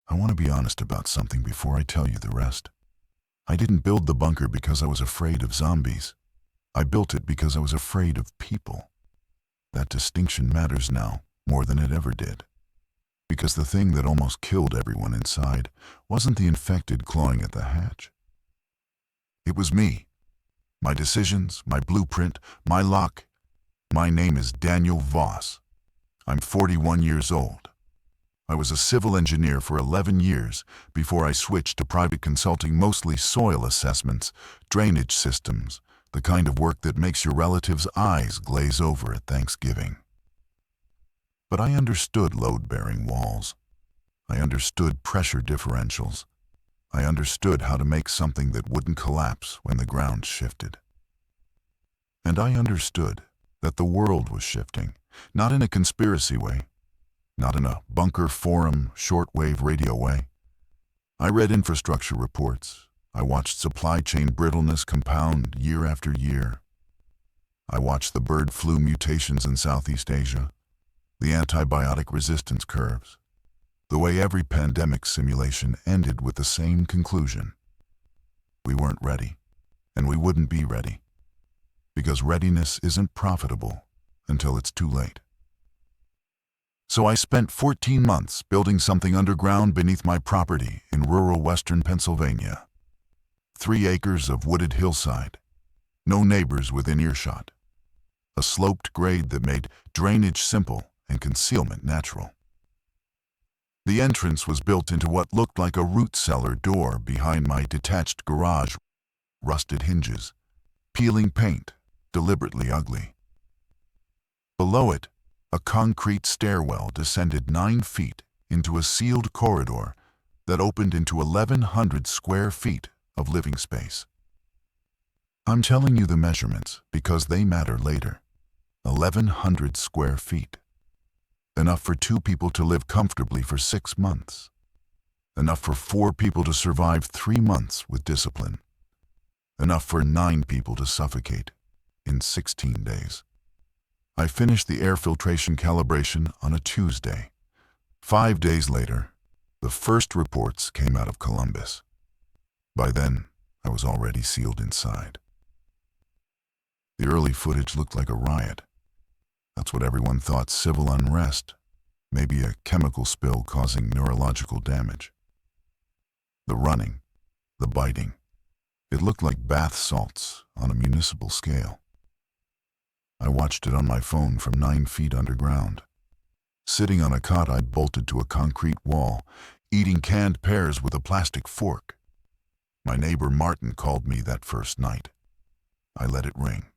I want to be honest about something before I tell you the rest. I didn't build the bunker because I was afraid of zombies. I built it because I was afraid of people. That distinction matters now more than it ever did. Because the thing that almost killed everyone inside wasn't the infected clawing at the hatch. It was me. My decisions, my blueprint, my lock. My name is Daniel Voss. I'm 41 years old. I was a civil engineer for 11 years before I switched to private consulting, mostly soil assessments, drainage systems, the kind of work that makes your relatives' eyes glaze over at Thanksgiving. But I understood load-bearing walls. I understood pressure differentials. I understood how to make something that wouldn't collapse when the ground shifted. And I understood that the world was shifting, not in a conspiracy way, not in a bunker forum, shortwave radio way. I read infrastructure reports. I watched supply chain brittleness compound year after year. I watched the bird flu mutations in Southeast Asia, the antibiotic resistance curves, the way every pandemic simulation ended with the same conclusion. We weren't ready, and we wouldn't be ready, because readiness isn't profitable until it's too late. So I spent 14 months building something underground beneath my property in rural western Pennsylvania. 3 acres of wooded hillside, no neighbors within earshot, a sloped grade that made drainage simple and concealment natural. The entrance was built into what looked like a root cellar door behind my detached garage, rusted hinges, peeling paint, deliberately ugly. Below it, a concrete stairwell descended 9 feet into a sealed corridor that opened into 1,100 square feet of living space. I'm telling you the measurements because they matter later. 1,100 square feet. Enough for 2 people to live comfortably for 6 months. Enough for 4 people to survive 3 months with discipline. Enough for 9 people to suffocate in 16 days. I finished the air filtration calibration on a Tuesday. 5 days later, the first reports came out of Columbus. By then, I was already sealed inside. The early footage looked like a riot. That's what everyone thought: civil unrest, maybe a chemical spill causing neurological damage. The running, the biting, it looked like bath salts on a municipal scale. I watched it on my phone from 9 feet underground. Sitting on a cot I'd bolted to a concrete wall, eating canned pears with a plastic fork. My neighbor Martin called me that first night. I let it ring.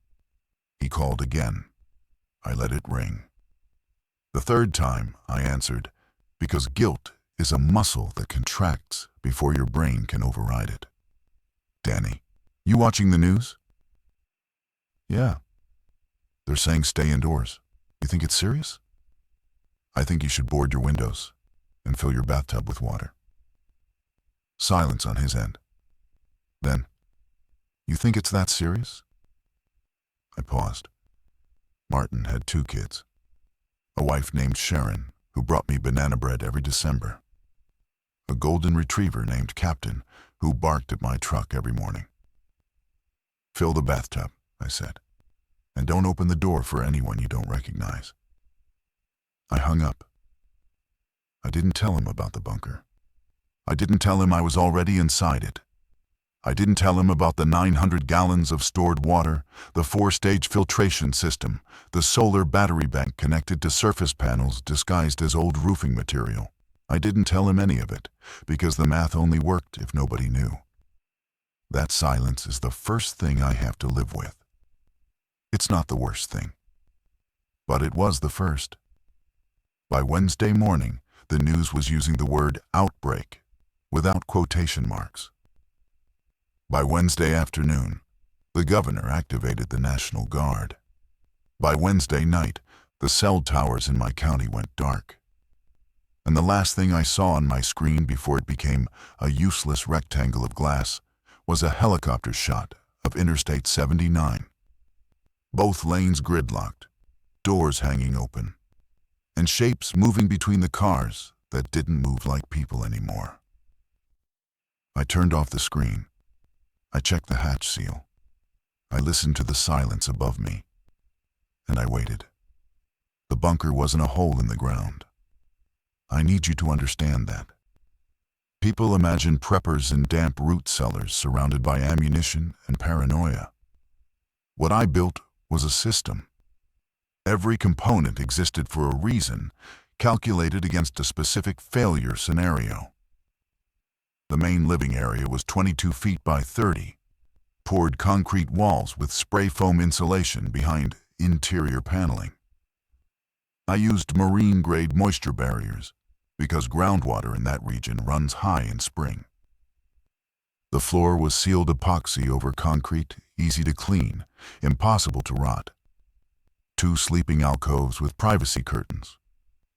He called again. I let it ring. The third time I answered, because guilt is a muscle that contracts before your brain can override it. Danny, you watching the news? Yeah. They're saying stay indoors. You think it's serious? I think you should board your windows and fill your bathtub with water. Silence on his end. Then, you think it's that serious? I paused. Martin had 2 kids. A wife named Sharon, who brought me banana bread every December. A golden retriever named Captain, who barked at my truck every morning. Fill the bathtub, I said, and don't open the door for anyone you don't recognize. I hung up. I didn't tell him about the bunker. I didn't tell him I was already inside it. I didn't tell him about the 900 gallons of stored water, the 4-stage filtration system, the solar battery bank connected to surface panels disguised as old roofing material. I didn't tell him any of it, because the math only worked if nobody knew. That silence is the first thing I have to live with. It's not the worst thing. But it was the first. By Wednesday morning, the news was using the word outbreak, without quotation marks. By Wednesday afternoon, the governor activated the National Guard. By Wednesday night, the cell towers in my county went dark. And the last thing I saw on my screen before it became a useless rectangle of glass was a helicopter shot of Interstate 79. Both lanes gridlocked, doors hanging open, and shapes moving between the cars that didn't move like people anymore. I turned off the screen. I checked the hatch seal. I listened to the silence above me, and I waited. The bunker wasn't a hole in the ground. I need you to understand that. People imagine preppers in damp root cellars surrounded by ammunition and paranoia. What I built was a system. Every component existed for a reason, calculated against a specific failure scenario. The main living area was 22 feet by 30, poured concrete walls with spray foam insulation behind interior paneling. I used marine-grade moisture barriers because groundwater in that region runs high in spring. The floor was sealed epoxy over concrete, easy to clean, impossible to rot. 2 sleeping alcoves with privacy curtains.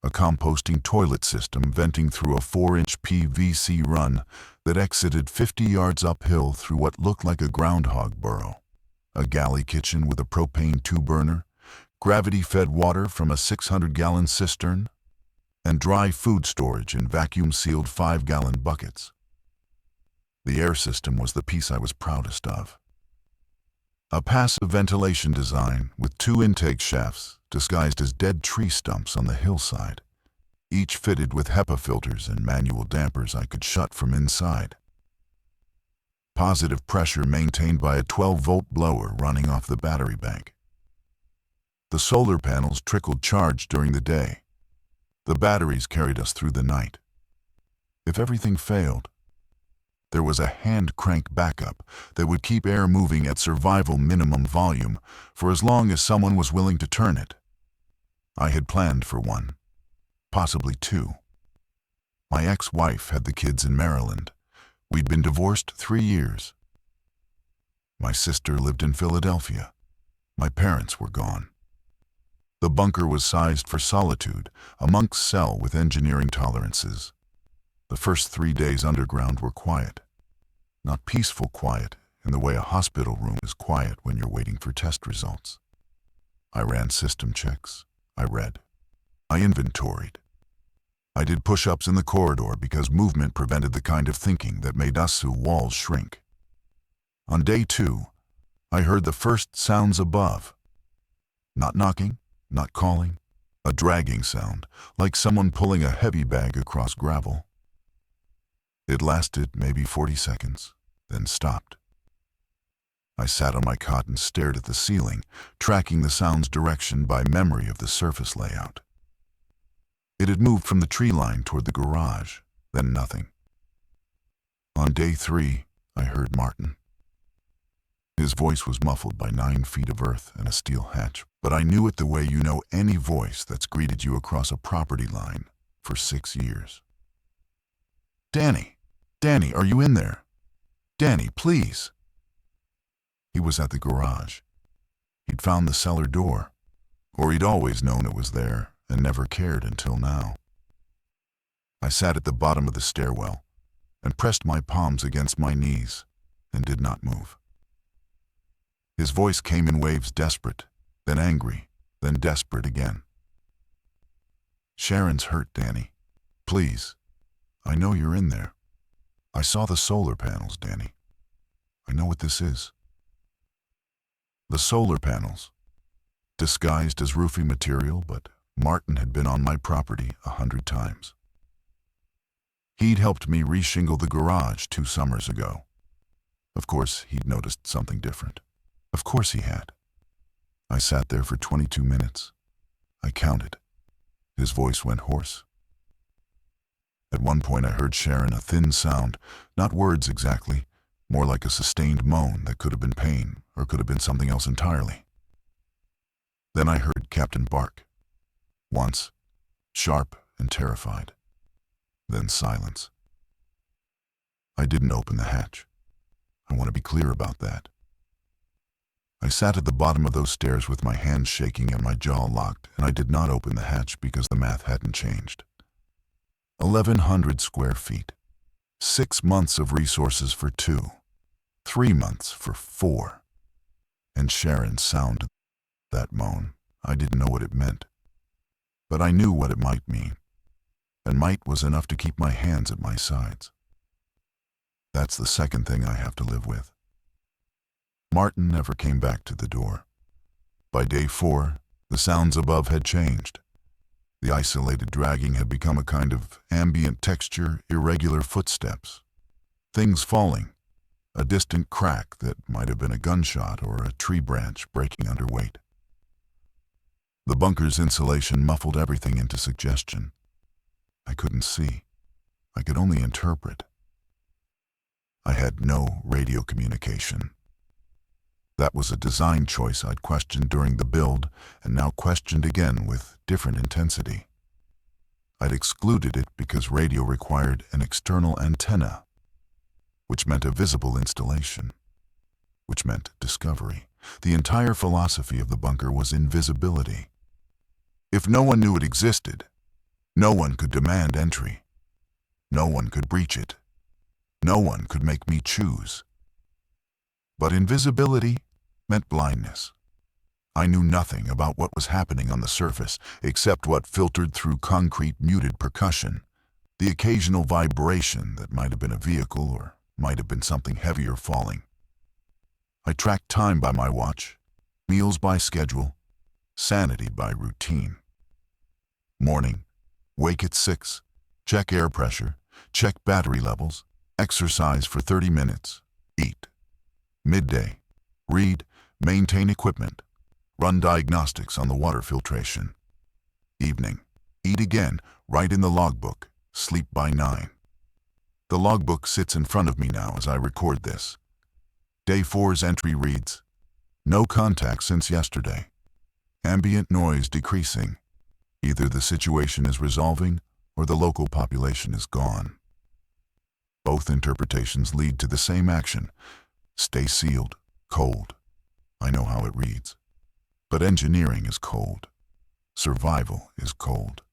A composting toilet system venting through a 4-inch PVC run that exited 50 yards uphill through what looked like a groundhog burrow. A galley kitchen with a propane 2-burner, gravity-fed water from a 600-gallon cistern, and dry food storage in vacuum-sealed 5-gallon buckets. The air system was the piece I was proudest of. A passive ventilation design with 2 intake shafts disguised as dead tree stumps on the hillside, each fitted with HEPA filters and manual dampers I could shut from inside. Positive pressure maintained by a 12-volt blower running off the battery bank. The solar panels trickled charge during the day. The batteries carried us through the night. If everything failed, there was a hand crank backup that would keep air moving at survival minimum volume for as long as someone was willing to turn it. I had planned for 1, possibly 2. My ex-wife had the kids in Maryland. We'd been divorced 3 years. My sister lived in Philadelphia. My parents were gone. The bunker was sized for solitude, a monk's cell with engineering tolerances. The first 3 days underground were quiet. Not peaceful quiet in the way a hospital room is quiet when you're waiting for test results. I ran system checks. I read. I inventoried. I did push-ups in the corridor because movement prevented the kind of thinking that made us walls shrink. On day 2, I heard the first sounds above. Not knocking, not calling, a dragging sound, like someone pulling a heavy bag across gravel. It lasted maybe 40 seconds, then stopped. I sat on my cot and stared at the ceiling, tracking the sound's direction by memory of the surface layout. It had moved from the tree line toward the garage, then nothing. On day 3, I heard Martin. His voice was muffled by 9 feet of earth and a steel hatch, but I knew it the way you know any voice that's greeted you across a property line for 6 years. Danny, are you in there? Danny, please. He was at the garage. He'd found the cellar door, or he'd always known it was there and never cared until now. I sat at the bottom of the stairwell and pressed my palms against my knees and did not move. His voice came in waves, desperate, then angry, then desperate again. Sharon's hurt, Danny. Please. I know you're in there. I saw the solar panels, Danny. I know what this is. The solar panels. Disguised as roofing material, but Martin had been on my property 100 times. He'd helped me reshingle the garage 2 summers ago. Of course, he'd noticed something different. Of course he had. I sat there for 22 minutes. I counted. His voice went hoarse. At one point I heard Sharon, a thin sound, not words exactly, more like a sustained moan that could have been pain or could have been something else entirely. Then I heard Captain bark. Once, sharp and terrified. Then silence. I didn't open the hatch. I want to be clear about that. I sat at the bottom of those stairs with my hands shaking and my jaw locked, and I did not open the hatch because the math hadn't changed. 1,100 square feet. 6 months of resources for 2. 3 months for 4. And Sharon sounded that moan. I didn't know what it meant, but I knew what it might mean. and might was enough to keep my hands at my sides. That's the second thing I have to live with. Martin never came back to the door. By day 4, the sounds above had changed. The isolated dragging had become a kind of ambient texture, irregular footsteps. Things falling, a distant crack that might have been a gunshot or a tree branch breaking under weight. The bunker's insulation muffled everything into suggestion. I couldn't see. I could only interpret. I had no radio communication. That was a design choice I'd questioned during the build, and now questioned again with different intensity. I'd excluded it because radio required an external antenna, which meant a visible installation, which meant discovery. The entire philosophy of the bunker was invisibility. If no one knew it existed, no one could demand entry. No one could breach it. No one could make me choose. But invisibility meant blindness. I knew nothing about what was happening on the surface except what filtered through concrete muted percussion, the occasional vibration that might have been a vehicle or might have been something heavier falling. I tracked time by my watch, meals by schedule, sanity by routine. Morning, wake at 6, check air pressure, check battery levels, exercise for 30 minutes, eat. Midday, read, maintain equipment, run diagnostics on the water filtration. Evening, eat again, write in the logbook, sleep by 9. The logbook sits in front of me now as I record this. Day 4's entry reads, no contact since yesterday. Ambient noise decreasing. Either the situation is resolving or the local population is gone. Both interpretations lead to the same action. Stay sealed, cold. I know how it reads. But engineering is cold. Survival is cold.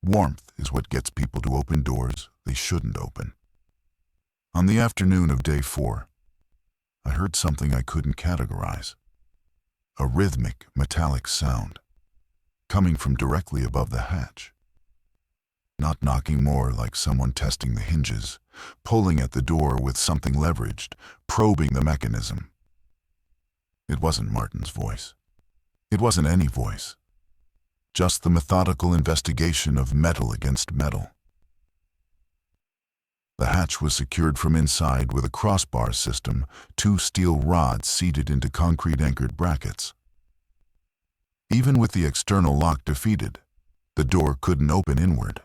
Warmth is what gets people to open doors they shouldn't open. On the afternoon of day 4, I heard something I couldn't categorize. A rhythmic, metallic sound, coming from directly above the hatch. Not knocking, more like someone testing the hinges, pulling at the door with something leveraged, probing the mechanism. It wasn't Martin's voice. It wasn't any voice. Just the methodical investigation of metal against metal. The hatch was secured from inside with a crossbar system, 2 steel rods seated into concrete-anchored brackets. Even with the external lock defeated, the door couldn't open inward.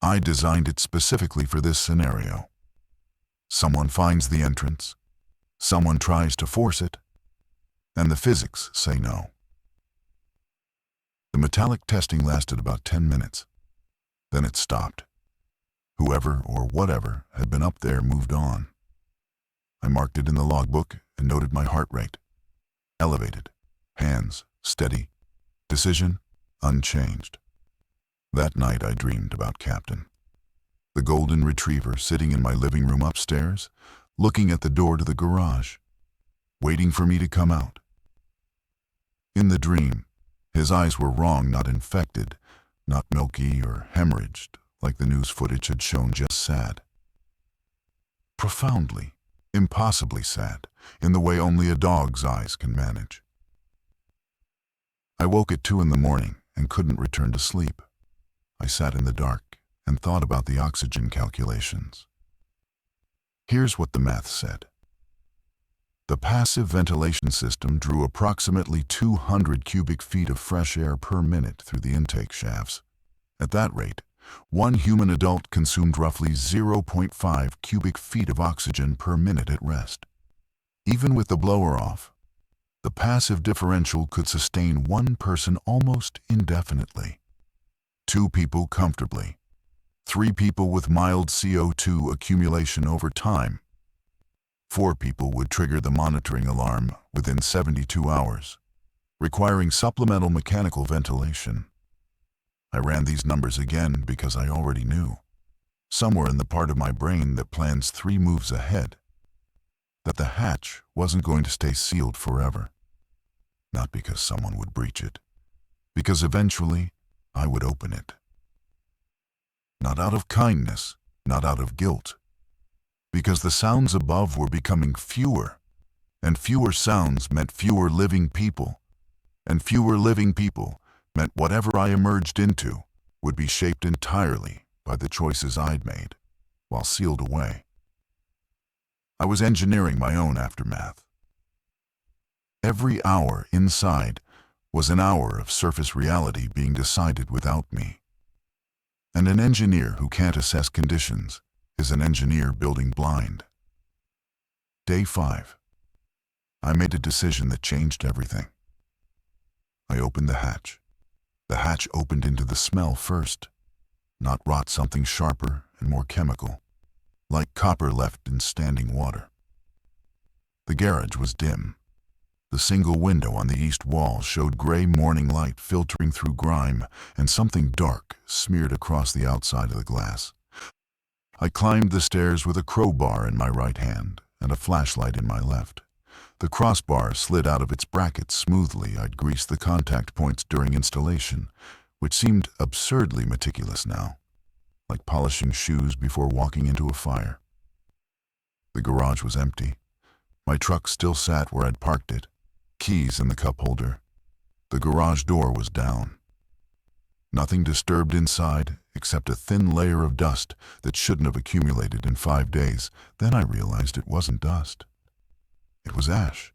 I designed it specifically for this scenario. Someone finds the entrance, someone tries to force it, and the physics say no. The metallic testing lasted about 10 minutes. Then it stopped. Whoever or whatever had been up there moved on. I marked it in the logbook and noted my heart rate. Elevated. Hands steady. Decision unchanged. That night I dreamed about Captain. The golden retriever sitting in my living room upstairs, looking at the door to the garage, waiting for me to come out. In the dream, his eyes were wrong, not infected, not milky or hemorrhaged, like the news footage had shown, just sad. Profoundly, impossibly sad, in the way only a dog's eyes can manage. I woke at 2 in the morning and couldn't return to sleep. I sat in the dark and thought about the oxygen calculations. Here's what the math said. The passive ventilation system drew approximately 200 cubic feet of fresh air per minute through the intake shafts. At that rate, one human adult consumed roughly 0.5 cubic feet of oxygen per minute at rest. Even with the blower off, the passive differential could sustain one person almost indefinitely. 2 people comfortably. 3 people with mild CO2 accumulation over time. 4 people would trigger the monitoring alarm within 72 hours, requiring supplemental mechanical ventilation. I ran these numbers again because I already knew, somewhere in the part of my brain that plans 3 moves ahead, that the hatch wasn't going to stay sealed forever. Not because someone would breach it, because eventually I would open it. Not out of kindness, not out of guilt. Because the sounds above were becoming fewer, and fewer sounds meant fewer living people, and fewer living people meant whatever I emerged into would be shaped entirely by the choices I'd made, while sealed away. I was engineering my own aftermath. Every hour inside was an hour of surface reality being decided without me. And an engineer who can't assess conditions is an engineer building blind. Day 5. I made a decision that changed everything. I opened the hatch. The hatch opened into the smell first, not rot, something sharper and more chemical, like copper left in standing water. The garage was dim. The single window on the east wall showed gray morning light filtering through grime, and something dark smeared across the outside of the glass. I climbed the stairs with a crowbar in my right hand and a flashlight in my left. The crossbar slid out of its brackets smoothly. I'd greased the contact points during installation, which seemed absurdly meticulous now, like polishing shoes before walking into a fire. The garage was empty. My truck still sat where I'd parked it, keys in the cup holder. The garage door was down. Nothing disturbed inside except a thin layer of dust that shouldn't have accumulated in 5 days. Then I realized it wasn't dust. It was ash.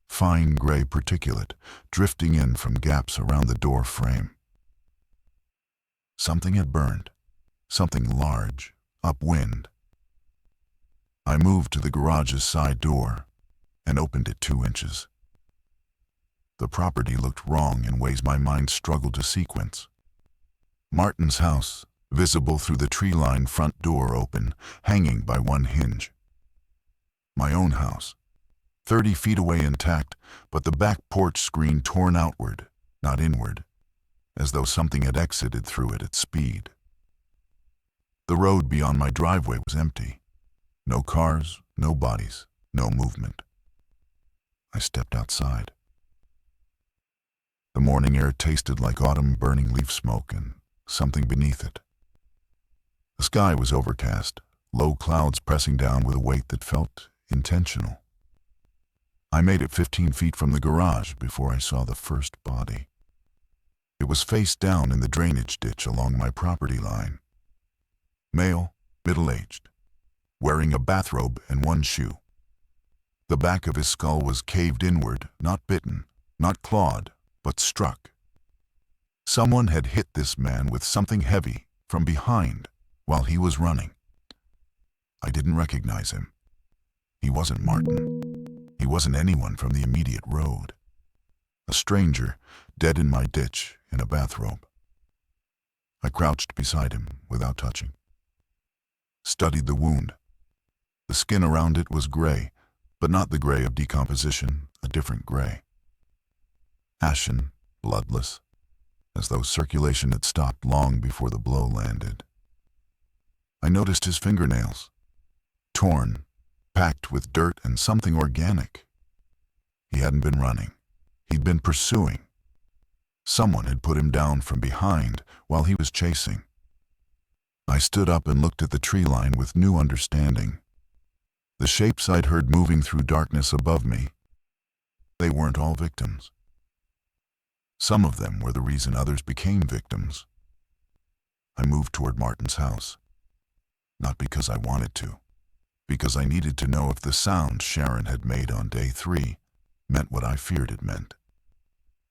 Fine gray particulate drifting in from gaps around the door frame. Something had burned. Something large, upwind. I moved to the garage's side door and opened it 2 inches. The property looked wrong in ways my mind struggled to sequence. Martin's house, visible through the tree-lined front door open, hanging by one hinge. My own house, 30 feet away intact, but the back porch screen torn outward, not inward, as though something had exited through it at speed. The road beyond my driveway was empty. No cars, no bodies, no movement. I stepped outside. The morning air tasted like autumn burning leaf smoke and something beneath it. The sky was overcast, low clouds pressing down with a weight that felt intentional. I made it 15 feet from the garage before I saw the first body. It was face down in the drainage ditch along my property line. Male, middle-aged, wearing a bathrobe and one shoe. The back of his skull was caved inward, not bitten, not clawed, but struck. Someone had hit this man with something heavy from behind while he was running. I didn't recognize him. He wasn't Martin. He wasn't anyone from the immediate road. A stranger, dead in my ditch in a bathrobe. I crouched beside him without touching. Studied the wound. The skin around it was gray, but not the gray of decomposition, a different gray. Ashen, bloodless, as though circulation had stopped long before the blow landed. I noticed his fingernails, torn, packed with dirt and something organic. He hadn't been running. He'd been pursuing. Someone had put him down from behind while he was chasing. I stood up and looked at the tree line with new understanding. The shapes I'd heard moving through darkness above me, they weren't all victims. Some of them were the reason others became victims. I moved toward Martin's house. Not because I wanted to, because I needed to know if the sound Sharon had made on day 3 meant what I feared it meant.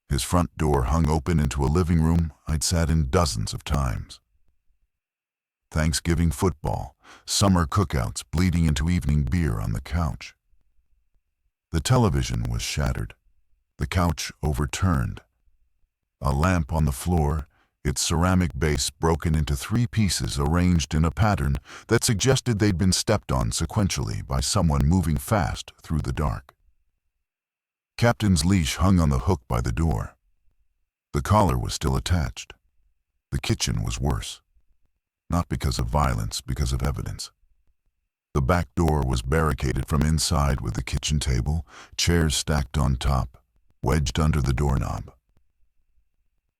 His front door hung open into a living room I'd sat in dozens of times. Thanksgiving football, summer cookouts bleeding into evening beer on the couch. The television was shattered, the couch overturned. A lamp on the floor, its ceramic base broken into 3 pieces arranged in a pattern that suggested they'd been stepped on sequentially by someone moving fast through the dark. Captain's leash hung on the hook by the door. The collar was still attached. The kitchen was worse. Not because of violence, because of evidence. The back door was barricaded from inside with the kitchen table, chairs stacked on top, wedged under the doorknob.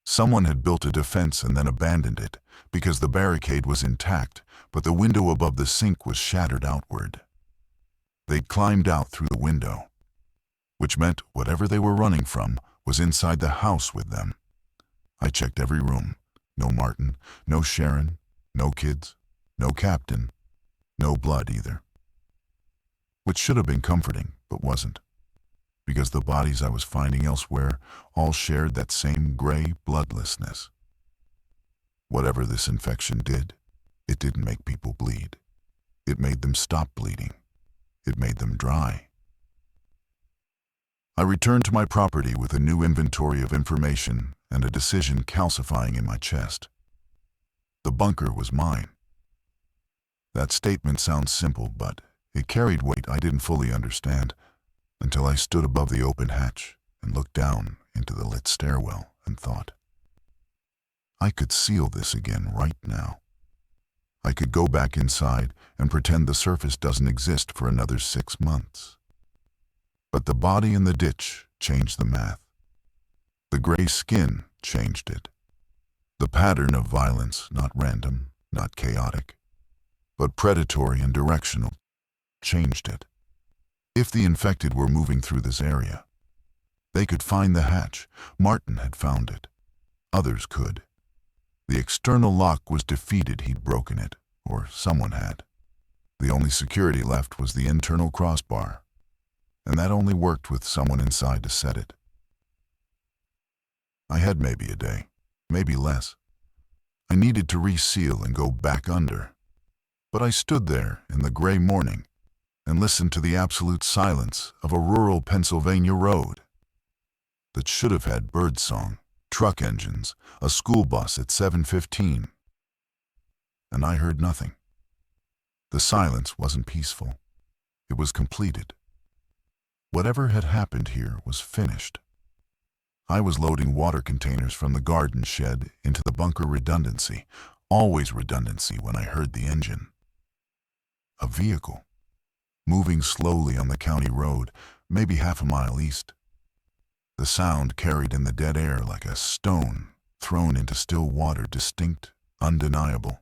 Someone had built a defense and then abandoned it, because the barricade was intact, but the window above the sink was shattered outward. They'd climbed out through the window, which meant whatever they were running from was inside the house with them. I checked every room. No Martin, no Sharon, no kids, no captain, no blood either. Which should have been comforting, but wasn't, because the bodies I was finding elsewhere all shared that same gray bloodlessness. Whatever this infection did, it didn't make people bleed. It made them stop bleeding. It made them dry. I returned to my property with a new inventory of information and a decision calcifying in my chest. The bunker was mine. That statement sounds simple, but it carried weight I didn't fully understand until I stood above the open hatch and looked down into the lit stairwell and thought, I could seal this again right now. I could go back inside and pretend the surface doesn't exist for another 6 months. But the body in the ditch changed the math. The gray skin changed it. The pattern of violence, not random, not chaotic, but predatory and directional, changed it. If the infected were moving through this area, they could find the hatch. Martin had found it. Others could. The external lock was defeated. He'd broken it, or someone had. The only security left was the internal crossbar, and that only worked with someone inside to set it. I had maybe a day, maybe less. I needed to reseal and go back under. But I stood there in the gray morning and listened to the absolute silence of a rural Pennsylvania road that should have had birdsong, truck engines, a school bus at 7:15. And I heard nothing. The silence wasn't peaceful. It was completed. Whatever had happened here was finished. I was loading water containers from the garden shed into the bunker. Redundancy, always redundancy when I heard the engine. A vehicle, moving slowly on the county road, maybe half a mile east. The sound carried in the dead air like a stone thrown into still water, distinct, undeniable,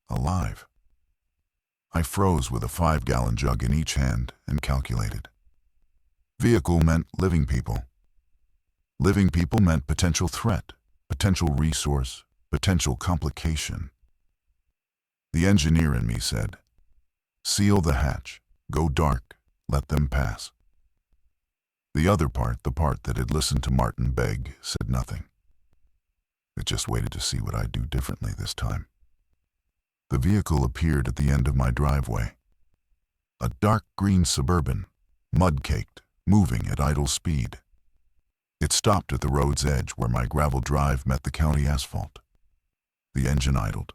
alive. I froze with a 5-gallon jug in each hand and calculated. Vehicle meant living people. Living people meant potential threat, potential resource, potential complication. The engineer in me said, seal the hatch, go dark, let them pass. The other part, the part that had listened to Martin beg, said nothing. It just waited to see what I'd do differently this time. The vehicle appeared at the end of my driveway. A dark green Suburban, mud-caked, moving at idle speed. It stopped at the road's edge where my gravel drive met the county asphalt. The engine idled.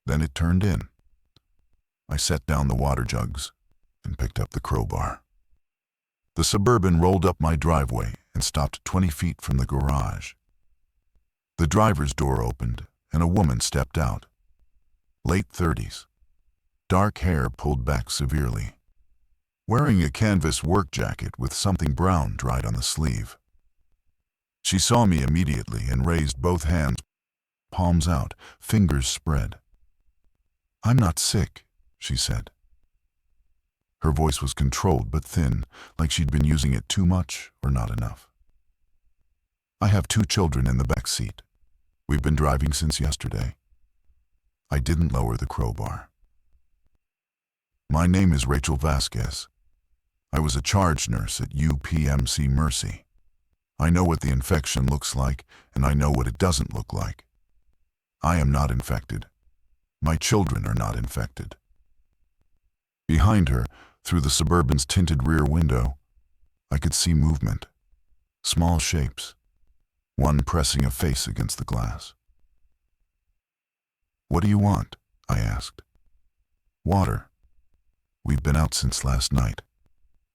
Then it turned in. I set down the water jugs and picked up the crowbar. The Suburban rolled up my driveway and stopped 20 feet from the garage. The driver's door opened and a woman stepped out. Late 30s. Dark hair pulled back severely. Wearing a canvas work jacket with something brown dried on the sleeve. She saw me immediately and raised both hands, palms out, fingers spread. I'm not sick, she said. Her voice was controlled but thin, like she'd been using it too much or not enough. I have 2 children in the back seat. We've been driving since yesterday. I didn't lower the crowbar. My name is Rachel Vasquez. I was a charge nurse at UPMC Mercy. I know what the infection looks like, and I know what it doesn't look like. I am not infected. My children are not infected. Behind her, through the Suburban's tinted rear window, I could see movement. Small shapes. One pressing a face against the glass. What do you want? I asked. Water. We've been out since last night,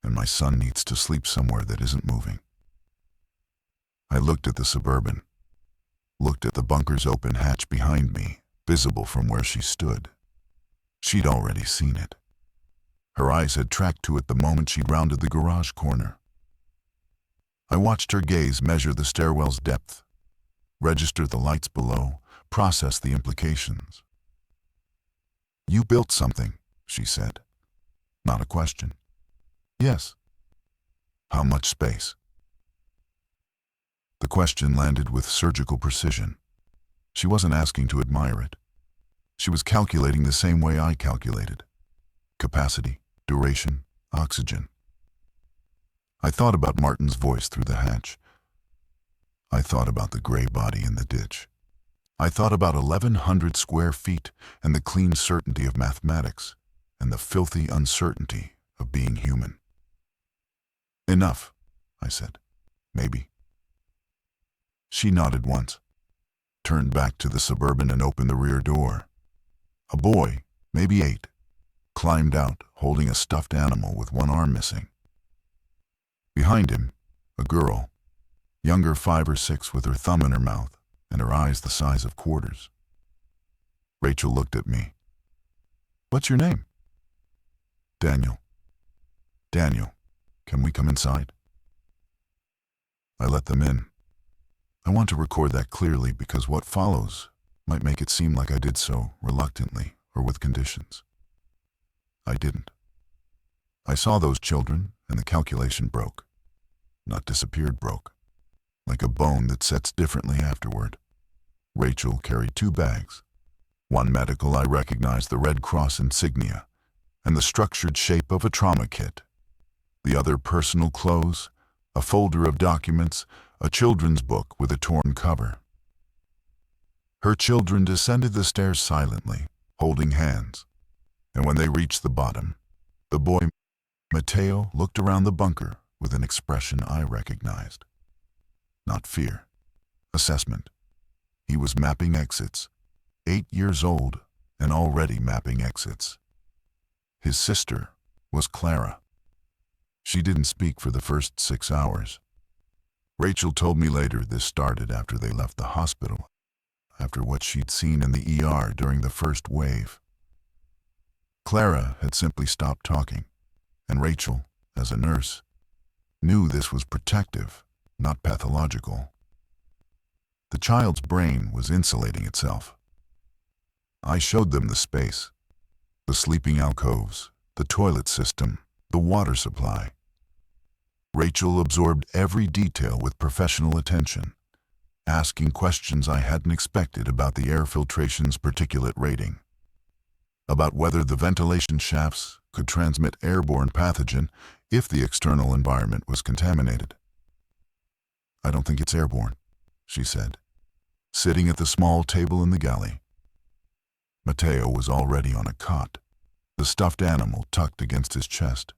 and my son needs to sleep somewhere that isn't moving. I looked at the Suburban, looked at the bunker's open hatch behind me, visible from where she stood. She'd already seen it. Her eyes had tracked to it the moment she'd rounded the garage corner. I watched her gaze measure the stairwell's depth. register the lights below, process the implications. You built something, she said. Not a question. Yes. How much space? The question landed with surgical precision. She wasn't asking to admire it. She was calculating the same way I calculated. Capacity, duration, oxygen. I thought about Martin's voice through the hatch. I thought about the gray body in the ditch. I thought about 1,100 square feet and the clean certainty of mathematics and the filthy uncertainty of being human. Enough, I said. Maybe. She nodded once, turned back to the Suburban and opened the rear door. A boy, maybe 8, climbed out holding a stuffed animal with one arm missing. Behind him, a girl, younger 5 or 6 with her thumb in her mouth and her eyes the size of quarters. Rachel looked at me. What's your name? Daniel. Daniel, can we come inside? I let them in. I want to record that clearly because what follows might make it seem like I did so reluctantly or with conditions. I didn't. I saw those children and the calculation broke. Not disappeared, broke. Like a bone that sets differently afterward. Rachel carried 2 bags. One medical, I recognized the Red Cross insignia and the structured shape of a trauma kit. The other personal clothes, a folder of documents, a children's book with a torn cover. Her children descended the stairs silently, holding hands, and when they reached the bottom, the boy, Mateo, looked around the bunker with an expression I recognized. Not fear. Assessment. He was mapping exits. 8 years old and already mapping exits. His sister was Clara. She didn't speak for the first 6 hours. Rachel told me later this started after they left the hospital, after what she'd seen in the ER during the first wave. Clara had simply stopped talking, and Rachel, as a nurse, knew this was protective, not pathological. The child's brain was insulating itself. I showed them the space, the sleeping alcoves, the toilet system, the water supply. Rachel absorbed every detail with professional attention, asking questions I hadn't expected about the air filtration's particulate rating, about whether the ventilation shafts could transmit airborne pathogen if the external environment was contaminated. I don't think it's airborne, she said, sitting at the small table in the galley. Mateo was already on a cot, the stuffed animal tucked against his chest.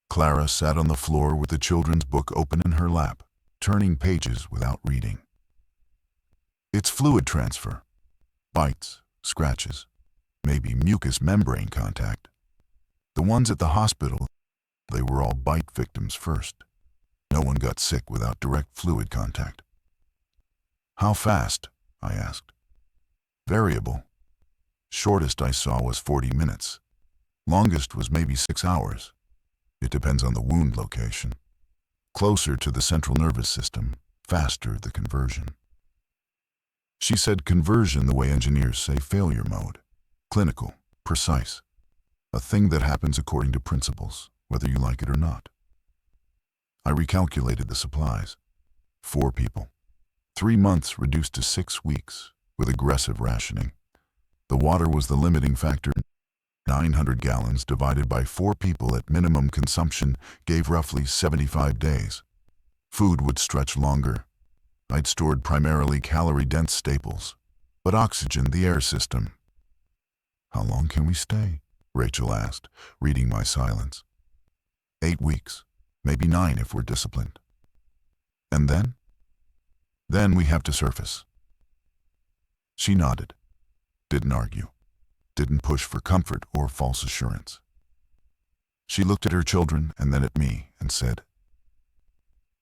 Clara sat on the floor with the children's book open in her lap, turning pages without reading. It's fluid transfer. Bites, scratches, maybe mucous membrane contact. The ones at the hospital, they were all bite victims first. No one got sick without direct fluid contact. How fast? I asked. Variable. Shortest I saw was 40 minutes. Longest was maybe 6 hours. It depends on the wound location. Closer to the central nervous system, faster the conversion. She said conversion the way engineers say failure mode. Clinical, precise. A thing that happens according to principles, whether you like it or not. I recalculated the supplies. 4 people. 3 months reduced to 6 weeks, with aggressive rationing. The water was the limiting factor. 900 gallons divided by 4 people at minimum consumption gave roughly 75 days. Food would stretch longer. I'd stored primarily calorie-dense staples, but oxygen the air system. How long can we stay? Rachel asked, reading my silence. 8 weeks, maybe 9 if we're disciplined. And then? Then we have to surface. She nodded, didn't argue. Didn't push for comfort or false assurance. She looked at her children and then at me and said,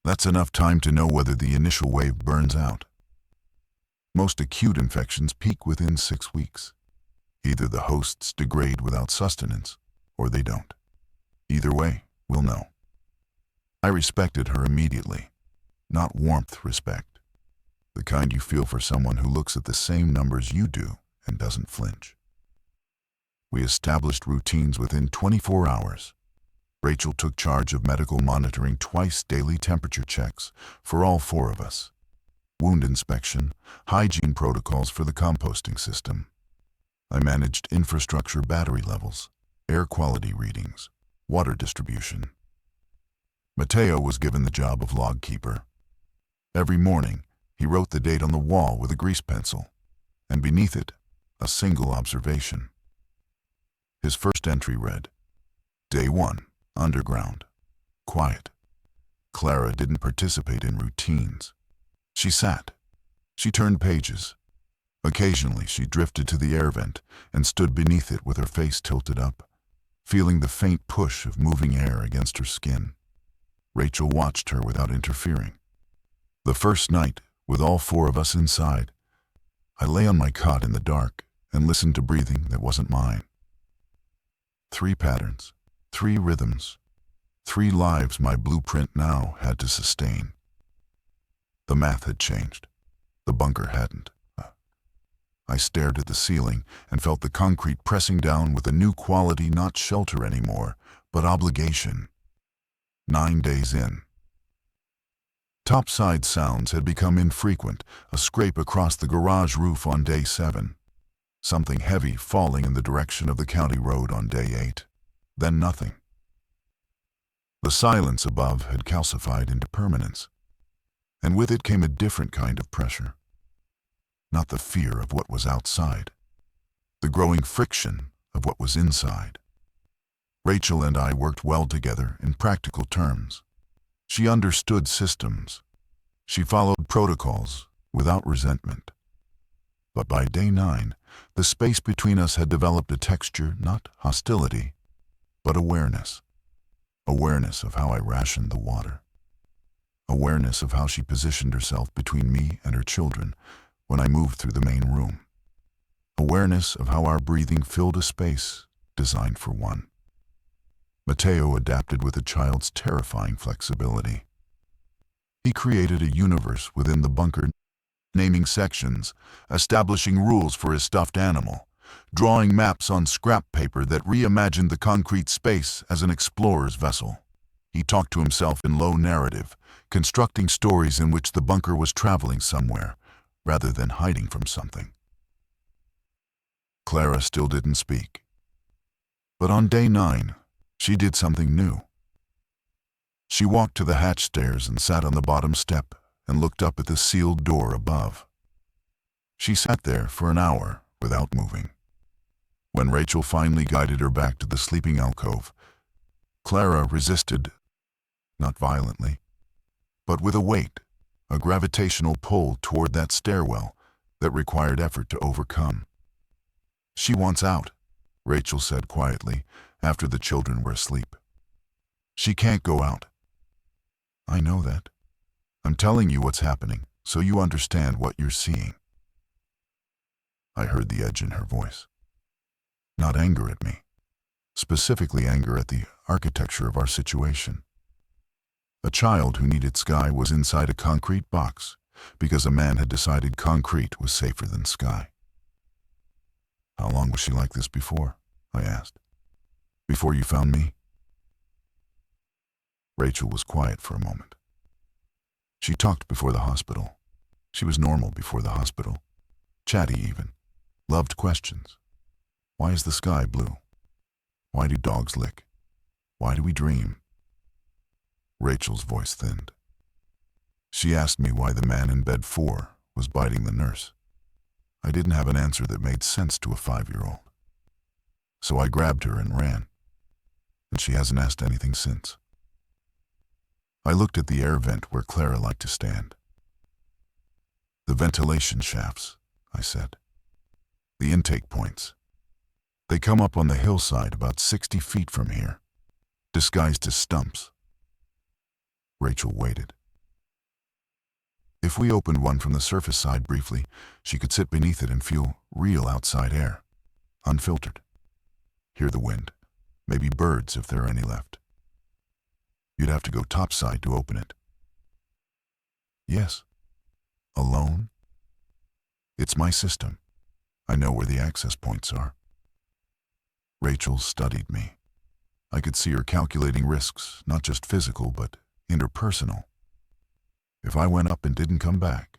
"That's enough time to know whether the initial wave burns out. Most acute infections peak within 6 weeks. Either the hosts degrade without sustenance, or they don't. Either way, we'll know." I respected her immediately. Not warmth respect. The kind you feel for someone who looks at the same numbers you do and doesn't flinch. We established routines within 24 hours. Rachel took charge of medical monitoring, twice daily temperature checks for all four of us, wound inspection, hygiene protocols for the composting system. I managed infrastructure, battery levels, air quality readings, water distribution. Mateo was given the job of log keeper. Every morning, he wrote the date on the wall with a grease pencil, and beneath it, a single observation. His first entry read, Day 1, underground, quiet. Clara didn't participate in routines. She sat. She turned pages. Occasionally, she drifted to the air vent and stood beneath it with her face tilted up, feeling the faint push of moving air against her skin. Rachel watched her without interfering. The first night, with all four of us inside, I lay on my cot in the dark and listened to breathing that wasn't mine. 3 patterns, 3 rhythms, 3 lives my blueprint now had to sustain. The math had changed. The bunker hadn't. I stared at the ceiling and felt the concrete pressing down with a new quality, not shelter anymore, but obligation. 9 days in. Topside sounds had become infrequent, a scrape across the garage roof on day 7. Something heavy falling in the direction of the county road on day 8. Then nothing. The silence above had calcified into permanence, and with it came a different kind of pressure. Not the fear of what was outside, the growing friction of what was inside. Rachel and I worked well together in practical terms. She understood systems. She followed protocols without resentment. But by day 9, the space between us had developed a texture, not hostility, but awareness. Awareness of how I rationed the water. Awareness of how she positioned herself between me and her children when I moved through the main room. Awareness of how our breathing filled a space designed for one. Mateo adapted with a child's terrifying flexibility. He created a universe within the bunker, naming sections, establishing rules for his stuffed animal, drawing maps on scrap paper that reimagined the concrete space as an explorer's vessel. He talked to himself in low narrative, constructing stories in which the bunker was traveling somewhere, rather than hiding from something. Clara still didn't speak. But on day 9, she did something new. She walked to the hatch stairs and sat on the bottom step and looked up at the sealed door above. She sat there for an hour without moving. When Rachel finally guided her back to the sleeping alcove, Clara resisted, not violently, but with a weight, a gravitational pull toward that stairwell that required effort to overcome. She wants out, Rachel said quietly after the children were asleep. She can't go out. I know that. I'm telling you what's happening so you understand what you're seeing. I heard the edge in her voice. Not anger at me, specifically anger at the architecture of our situation. A child who needed sky was inside a concrete box because a man had decided concrete was safer than sky. How long was she like this before? I asked. Before you found me? Rachel was quiet for a moment. She talked before the hospital. She was normal before the hospital. Chatty even. Loved questions. Why is the sky blue? Why do dogs lick? Why do we dream? Rachel's voice thinned. She asked me why the man in bed 4 was biting the nurse. I didn't have an answer that made sense to a 5-year-old. So I grabbed her and ran. And she hasn't asked anything since. I looked at the air vent where Clara liked to stand. The ventilation shafts, I said. The intake points. They come up on the hillside about 60 feet from here, disguised as stumps. Rachel waited. If we opened one from the surface side briefly, she could sit beneath it and feel real outside air, unfiltered. Hear the wind, maybe birds if there are any left. You'd have to go topside to open it. Yes. Alone? It's my system. I know where the access points are. Rachel studied me. I could see her calculating risks, not just physical, but interpersonal. If I went up and didn't come back,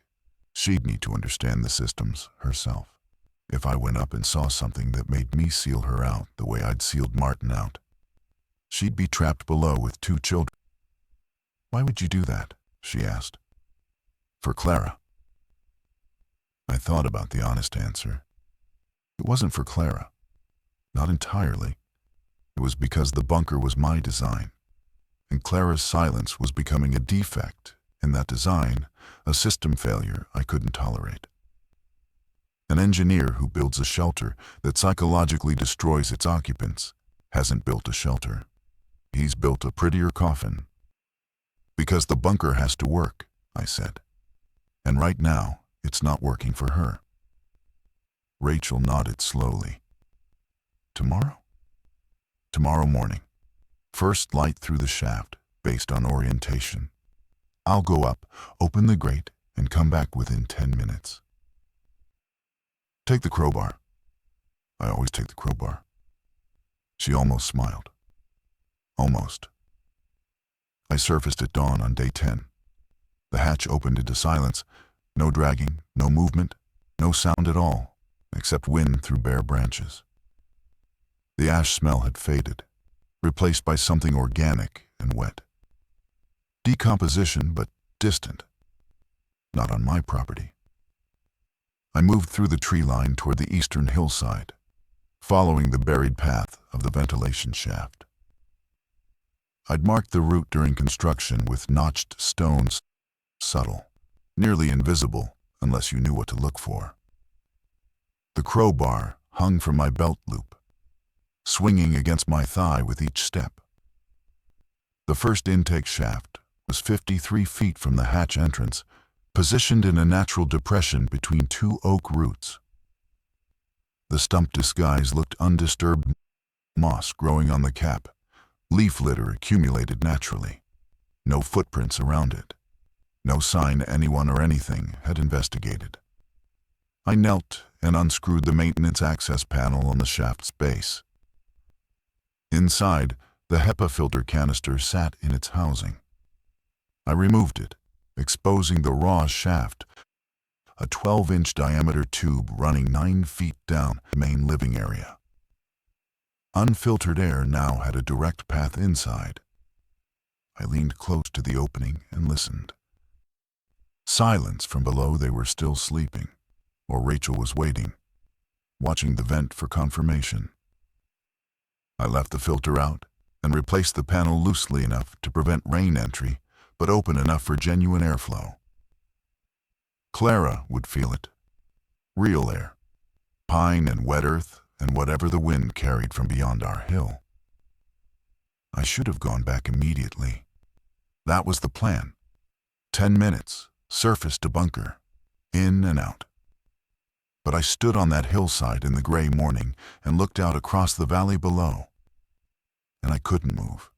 she'd need to understand the systems herself. If I went up and saw something that made me seal her out the way I'd sealed Martin out, she'd be trapped below with 2 children. Why would you do that? She asked. For Clara. I thought about the honest answer. It wasn't for Clara. Not entirely. It was because the bunker was my design, and Clara's silence was becoming a defect in that design, a system failure I couldn't tolerate. An engineer who builds a shelter that psychologically destroys its occupants hasn't built a shelter. He's built a prettier coffin. Because the bunker has to work, I said. And right now, it's not working for her. Rachel nodded slowly. Tomorrow? Tomorrow morning. First light through the shaft, based on orientation. I'll go up, open the grate, and come back within 10 minutes. Take the crowbar. I always take the crowbar. She almost smiled. Almost. I surfaced at dawn on day 10. The hatch opened into silence. No dragging, no movement, no sound at all, except wind through bare branches. The ash smell had faded, replaced by something organic and wet. Decomposition, but distant. Not on my property. I moved through the tree line toward the eastern hillside, following the buried path of the ventilation shaft. I'd marked the route during construction with notched stones, subtle, nearly invisible unless you knew what to look for. The crowbar hung from my belt loop, swinging against my thigh with each step. The first intake shaft was 53 feet from the hatch entrance, positioned in a natural depression between 2 oak roots. The stump disguise looked undisturbed, moss growing on the cap, leaf litter accumulated naturally. No footprints around it. No sign anyone or anything had investigated. I knelt and unscrewed the maintenance access panel on the shaft's base. Inside, the HEPA filter canister sat in its housing. I removed it, exposing the raw shaft, a 12-inch diameter tube running 9 feet down the main living area. Unfiltered air now had a direct path inside. I leaned close to the opening and listened. Silence from below. They were still sleeping, or Rachel was waiting, watching the vent for confirmation. I left the filter out and replaced the panel loosely enough to prevent rain entry, but open enough for genuine airflow. Clara would feel it. Real air. Pine and wet earth and whatever the wind carried from beyond our hill. I should have gone back immediately. That was the plan. 10 minutes, surface to bunker, in and out. But I stood on that hillside in the gray morning and looked out across the valley below. And I couldn't move.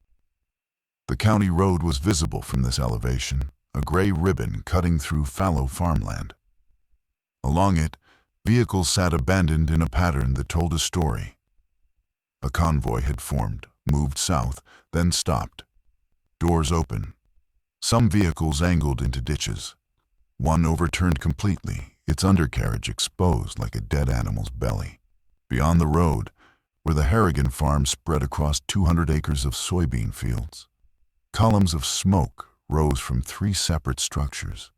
The county road was visible from this elevation, a gray ribbon cutting through fallow farmland. Along it, vehicles sat abandoned in a pattern that told a story. A convoy had formed, moved south, then stopped. Doors open. Some vehicles angled into ditches. One overturned completely, its undercarriage exposed like a dead animal's belly. Beyond the road, where the Harrigan farm spread across 200 acres of soybean fields. Columns of smoke rose from 3 separate structures.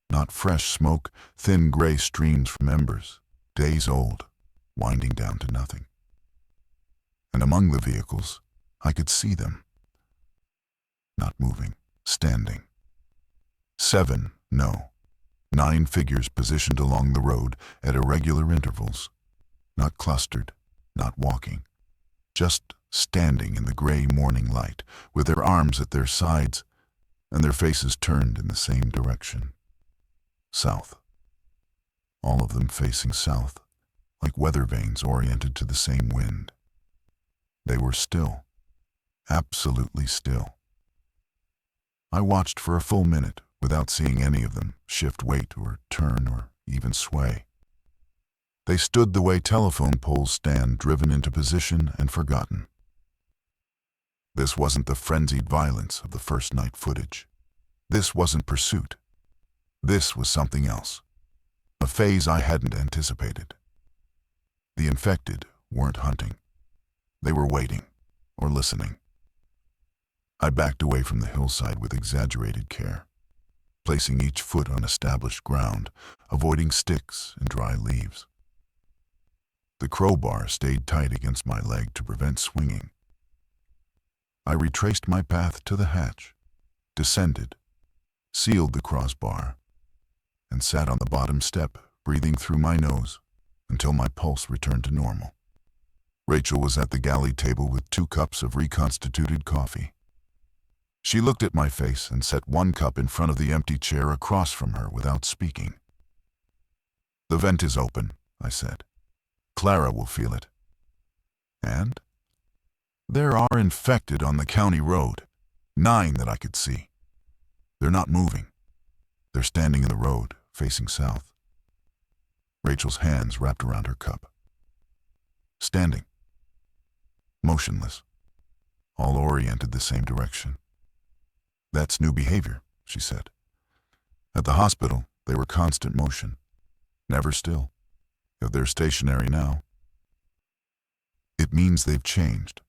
Not fresh smoke, thin gray streams from embers, days old, winding down to nothing. And among the vehicles, I could see them. Not moving, standing. 7, no. 9 figures positioned along the road at irregular intervals. Not clustered, not walking. Just standing in the gray morning light, with their arms at their sides and their faces turned in the same direction. South. All of them facing south, like weather vanes oriented to the same wind. They were still. Absolutely still. I watched for a full minute without seeing any of them shift weight or turn or even sway. They stood the way telephone poles stand, driven into position and forgotten. This wasn't the frenzied violence of the first night footage. This wasn't pursuit. This was something else. A phase I hadn't anticipated. The infected weren't hunting. They were waiting, or listening. I backed away from the hillside with exaggerated care, placing each foot on established ground, avoiding sticks and dry leaves. The crowbar stayed tight against my leg to prevent swinging. I retraced my path to the hatch, descended, sealed the crossbar, and sat on the bottom step, breathing through my nose until my pulse returned to normal. Rachel was at the galley table with 2 cups of reconstituted coffee. She looked at my face and set 1 cup in front of the empty chair across from her without speaking. "The vent is open," I said. "Clara will feel it." "And?" "There are infected on the county road. 9 that I could see. They're not moving. They're standing in the road, facing south." Rachel's hands wrapped around her cup. Standing. Motionless. All oriented the same direction. "That's new behavior," she said. "At the hospital, they were constant motion. Never still. If they're stationary now, it means they've changed.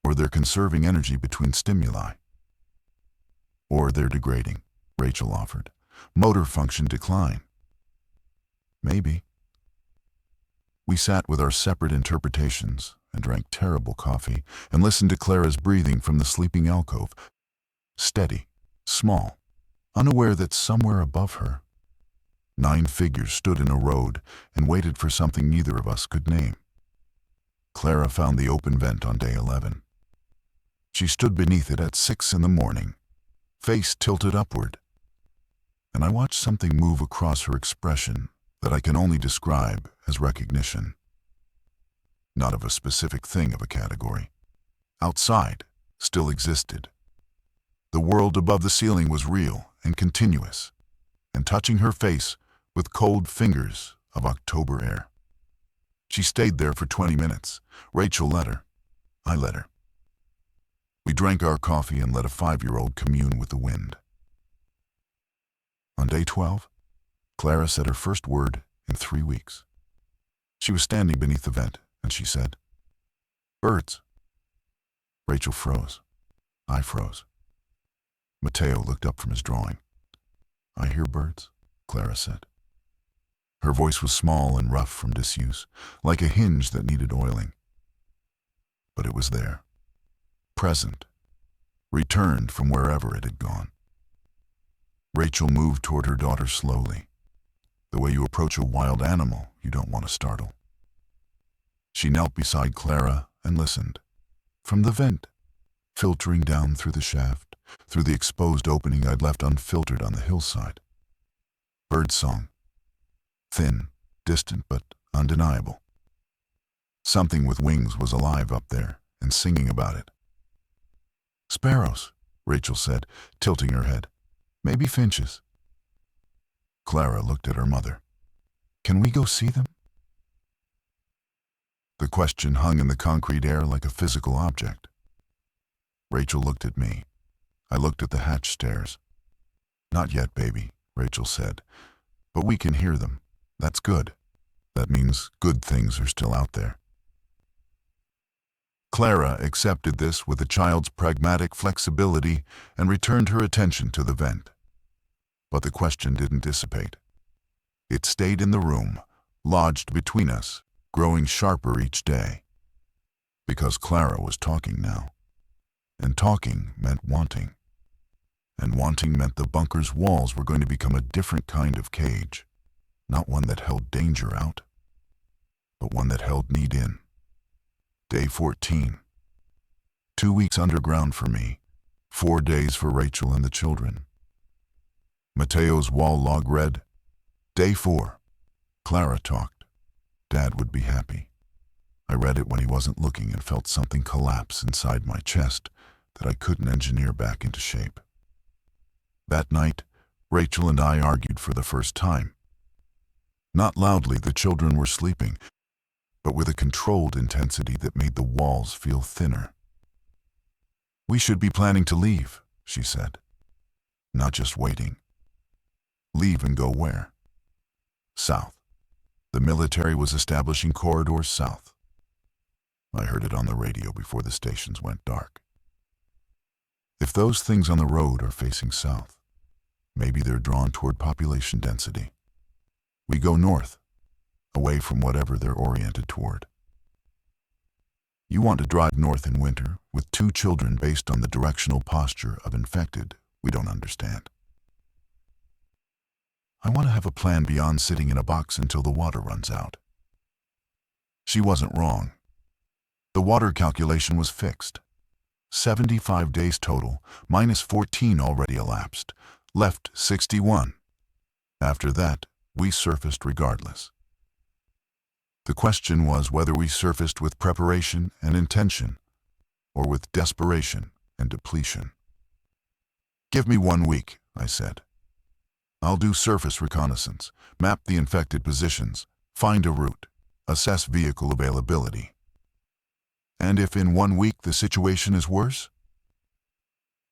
Or they're conserving energy between stimuli. Or they're degrading," Rachel offered. "Motor function decline." "Maybe." We sat with our separate interpretations and drank terrible coffee and listened to Clara's breathing from the sleeping alcove. Steady, small, unaware that somewhere above her, 9 figures stood in a road and waited for something neither of us could name. Clara found the open vent on day 11. She stood beneath it at 6 in the morning, face tilted upward, and I watched something move across her expression that I can only describe as recognition. Not of a specific thing of a category. Outside still existed. The world above the ceiling was real and continuous, and touching her face with cold fingers of October air. She stayed there for 20 minutes. Rachel let her. I let her. We drank our coffee and let a 5-year-old commune with the wind. On day 12, Clara said her first word in 3 weeks. She was standing beneath the vent, and she said, "Birds." Rachel froze. I froze. Mateo looked up from his drawing. "I hear birds," Clara said. Her voice was small and rough from disuse, like a hinge that needed oiling. But it was there, present, returned from wherever it had gone. Rachel moved toward her daughter slowly, the way you approach a wild animal you don't want to startle. She knelt beside Clara and listened. From the vent, filtering down through the shaft, through the exposed opening I'd left unfiltered on the hillside. Birdsong. Thin, distant, but undeniable. Something with wings was alive up there and singing about it. "Sparrows," Rachel said, tilting her head. "Maybe finches." Clara looked at her mother. "Can we go see them?" The question hung in the concrete air like a physical object. Rachel looked at me. I looked at the hatch stairs. "Not yet, baby," Rachel said. "But we can hear them. That's good. That means good things are still out there." Clara accepted this with a child's pragmatic flexibility and returned her attention to the vent. But the question didn't dissipate. It stayed in the room, lodged between us, growing sharper each day. Because Clara was talking now. And talking meant wanting. And wanting meant the bunker's walls were going to become a different kind of cage. Not one that held danger out, but one that held need in. Day 14. 2 weeks underground for me, 4 days for Rachel and the children. Mateo's wall log read, Day 4. Clara talked. Dad would be happy. I read it when he wasn't looking and felt something collapse inside my chest that I couldn't engineer back into shape. That night, Rachel and I argued for the first time. Not loudly, the children were sleeping, but with a controlled intensity that made the walls feel thinner. "We should be planning to leave," she said. "Not just waiting." "Leave and go where?" "South. The military was establishing corridors south." I heard it on the radio before the stations went dark. If those things on the road are facing south, maybe they're drawn toward population density. We go north, away from whatever they're oriented toward. You want to drive north in winter with 2 children based on the directional posture of infected we don't understand. I want to have a plan beyond sitting in a box until the water runs out. She wasn't wrong. The water calculation was fixed. 75 days total, minus 14 already elapsed, left 61. After that, we surfaced regardless. The question was whether we surfaced with preparation and intention, or with desperation and depletion. "Give me 1 week," I said. "I'll do surface reconnaissance, map the infected positions, find a route, assess vehicle availability. And if in 1 week the situation is worse,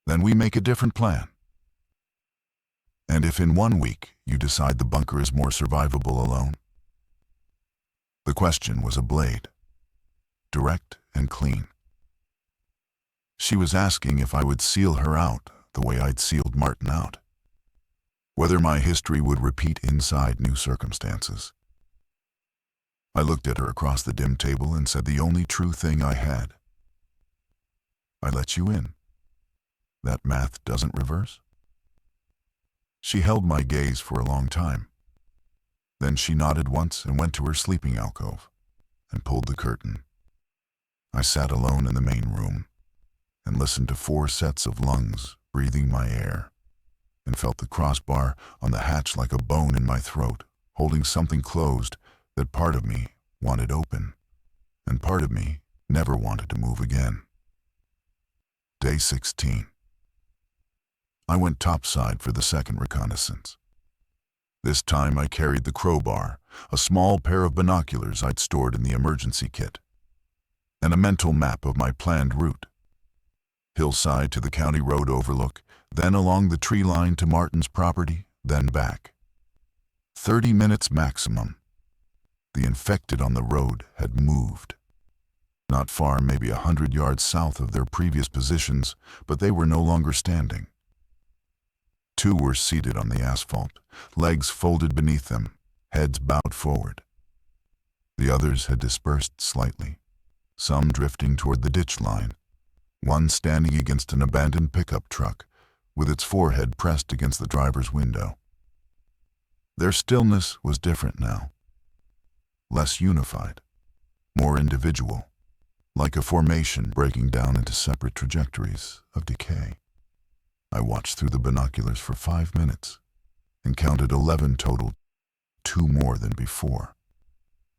then we make a different plan. And if in 1 week you decide the bunker is more survivable alone." The question was a blade, direct and clean. She was asking if I would seal her out the way I'd sealed Martin out, whether my history would repeat inside new circumstances. I looked at her across the dim table and said the only true thing I had. "I let you in. That math doesn't reverse?" She held my gaze for a long time. Then she nodded once and went to her sleeping alcove and pulled the curtain. I sat alone in the main room and listened to 4 sets of lungs breathing my air, and felt the crossbar on the hatch like a bone in my throat, holding something closed that part of me wanted open, and part of me never wanted to move again. Day 16. I went topside for the second reconnaissance. This time I carried the crowbar, a small pair of binoculars I'd stored in the emergency kit, and a mental map of my planned route. Hillside to the county road overlook, then along the tree line to Martin's property, then back. 30 minutes maximum. The infected on the road had moved. Not far, maybe 100 yards south of their previous positions, but they were no longer standing. 2 were seated on the asphalt, legs folded beneath them, heads bowed forward. The others had dispersed slightly, some drifting toward the ditch line, one standing against an abandoned pickup truck, with its forehead pressed against the driver's window. Their stillness was different now, less unified, more individual, like a formation breaking down into separate trajectories of decay. I watched through the binoculars for 5 minutes and counted 11 total, 2 more than before,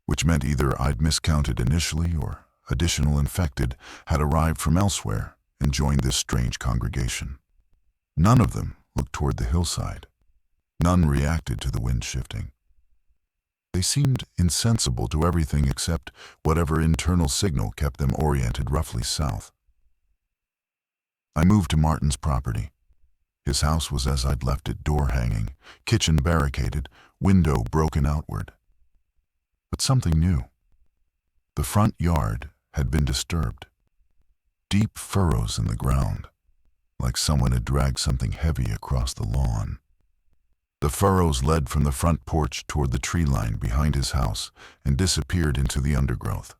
which meant either I'd miscounted initially or additional infected had arrived from elsewhere and joined this strange congregation. None of them looked toward the hillside. None reacted to the wind shifting. They seemed insensible to everything except whatever internal signal kept them oriented roughly south. I moved to Martin's property. His house was as I'd left it, door hanging, kitchen barricaded, window broken outward. But something new. The front yard had been disturbed. Deep furrows in the ground, like someone had dragged something heavy across the lawn. The furrows led from the front porch toward the tree line behind his house and disappeared into the undergrowth.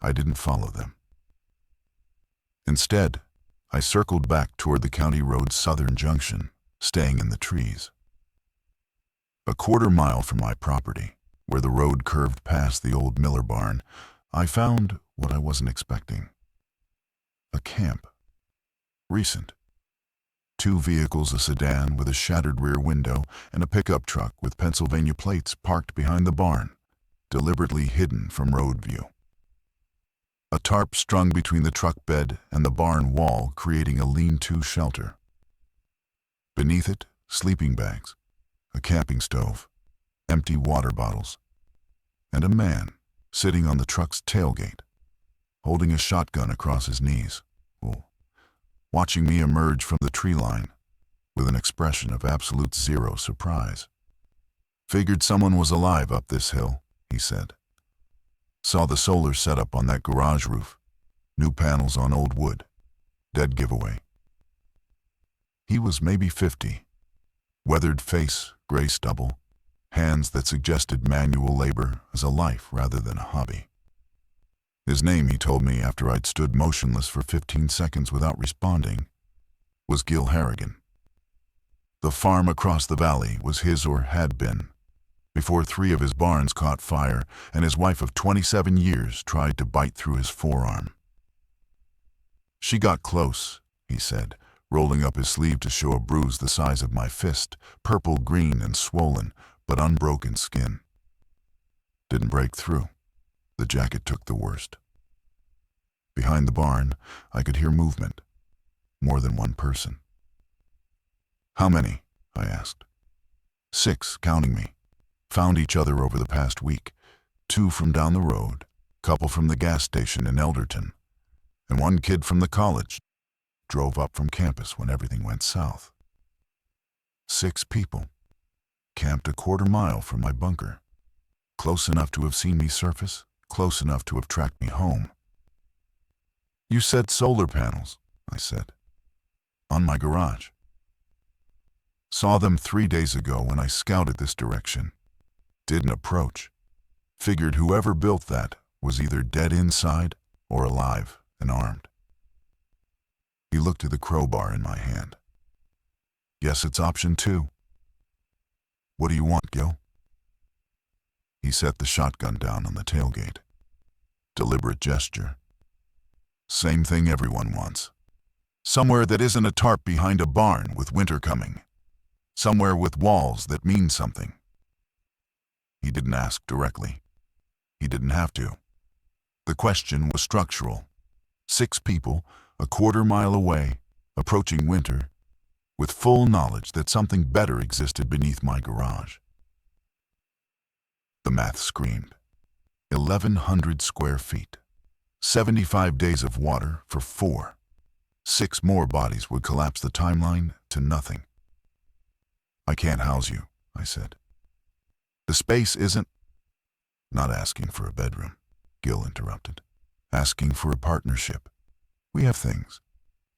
I didn't follow them. Instead, I circled back toward the county road's southern junction, staying in the trees. A quarter-mile from my property, where the road curved past the old Miller barn, I found what I wasn't expecting. A camp. Recent. 2 vehicles, a sedan with a shattered rear window, and a pickup truck with Pennsylvania plates parked behind the barn, deliberately hidden from road view. A tarp strung between the truck bed and the barn wall, creating a lean-to shelter. Beneath it, sleeping bags, a camping stove, empty water bottles, and a man sitting on the truck's tailgate, holding a shotgun across his knees, watching me emerge from the tree line with an expression of absolute zero surprise. "Figured someone was alive up this hill," he said. "Saw the solar setup on that garage roof. New panels on old wood. Dead giveaway." He was maybe 50. Weathered face, gray stubble, hands that suggested manual labor as a life rather than a hobby. His name, he told me after I'd stood motionless for 15 seconds without responding, was Gil Harrigan. The farm across the valley was his, or had been, before 3 of his barns caught fire and his wife of 27 years tried to bite through his forearm. "She got close," he said, rolling up his sleeve to show a bruise the size of my fist, purple, green, and swollen, but unbroken skin. "Didn't break through. The jacket took the worst." Behind the barn, I could hear movement. More than one person. "How many?" I asked. "6, counting me. Found each other over the past week. 2 from down the road, couple from the gas station in Elderton, and 1 kid from the college. Drove up from campus when everything went south. 6 people. Camped a quarter mile from my bunker. Close enough to have seen me surface, close enough to have tracked me home." "You said solar panels," I said. "On my garage. Saw them 3 days ago when I scouted this direction. Didn't approach. Figured whoever built that was either dead inside or alive and armed." He looked at the crowbar in my hand. "Guess it's option 2. What do you want, Gil?" He set the shotgun down on the tailgate. Deliberate gesture. "Same thing everyone wants. Somewhere that isn't a tarp behind a barn with winter coming. Somewhere with walls that mean something." He didn't ask directly. He didn't have to. The question was structural. 6 people, a quarter mile away, approaching winter, with full knowledge that something better existed beneath my garage. The math screamed. 1,100 square feet. 75 days of water for 4. 6 more bodies would collapse the timeline to nothing. "I can't house you," I said. "The space isn't—" "Not asking for a bedroom," Gil interrupted. "Asking for a partnership. We have things.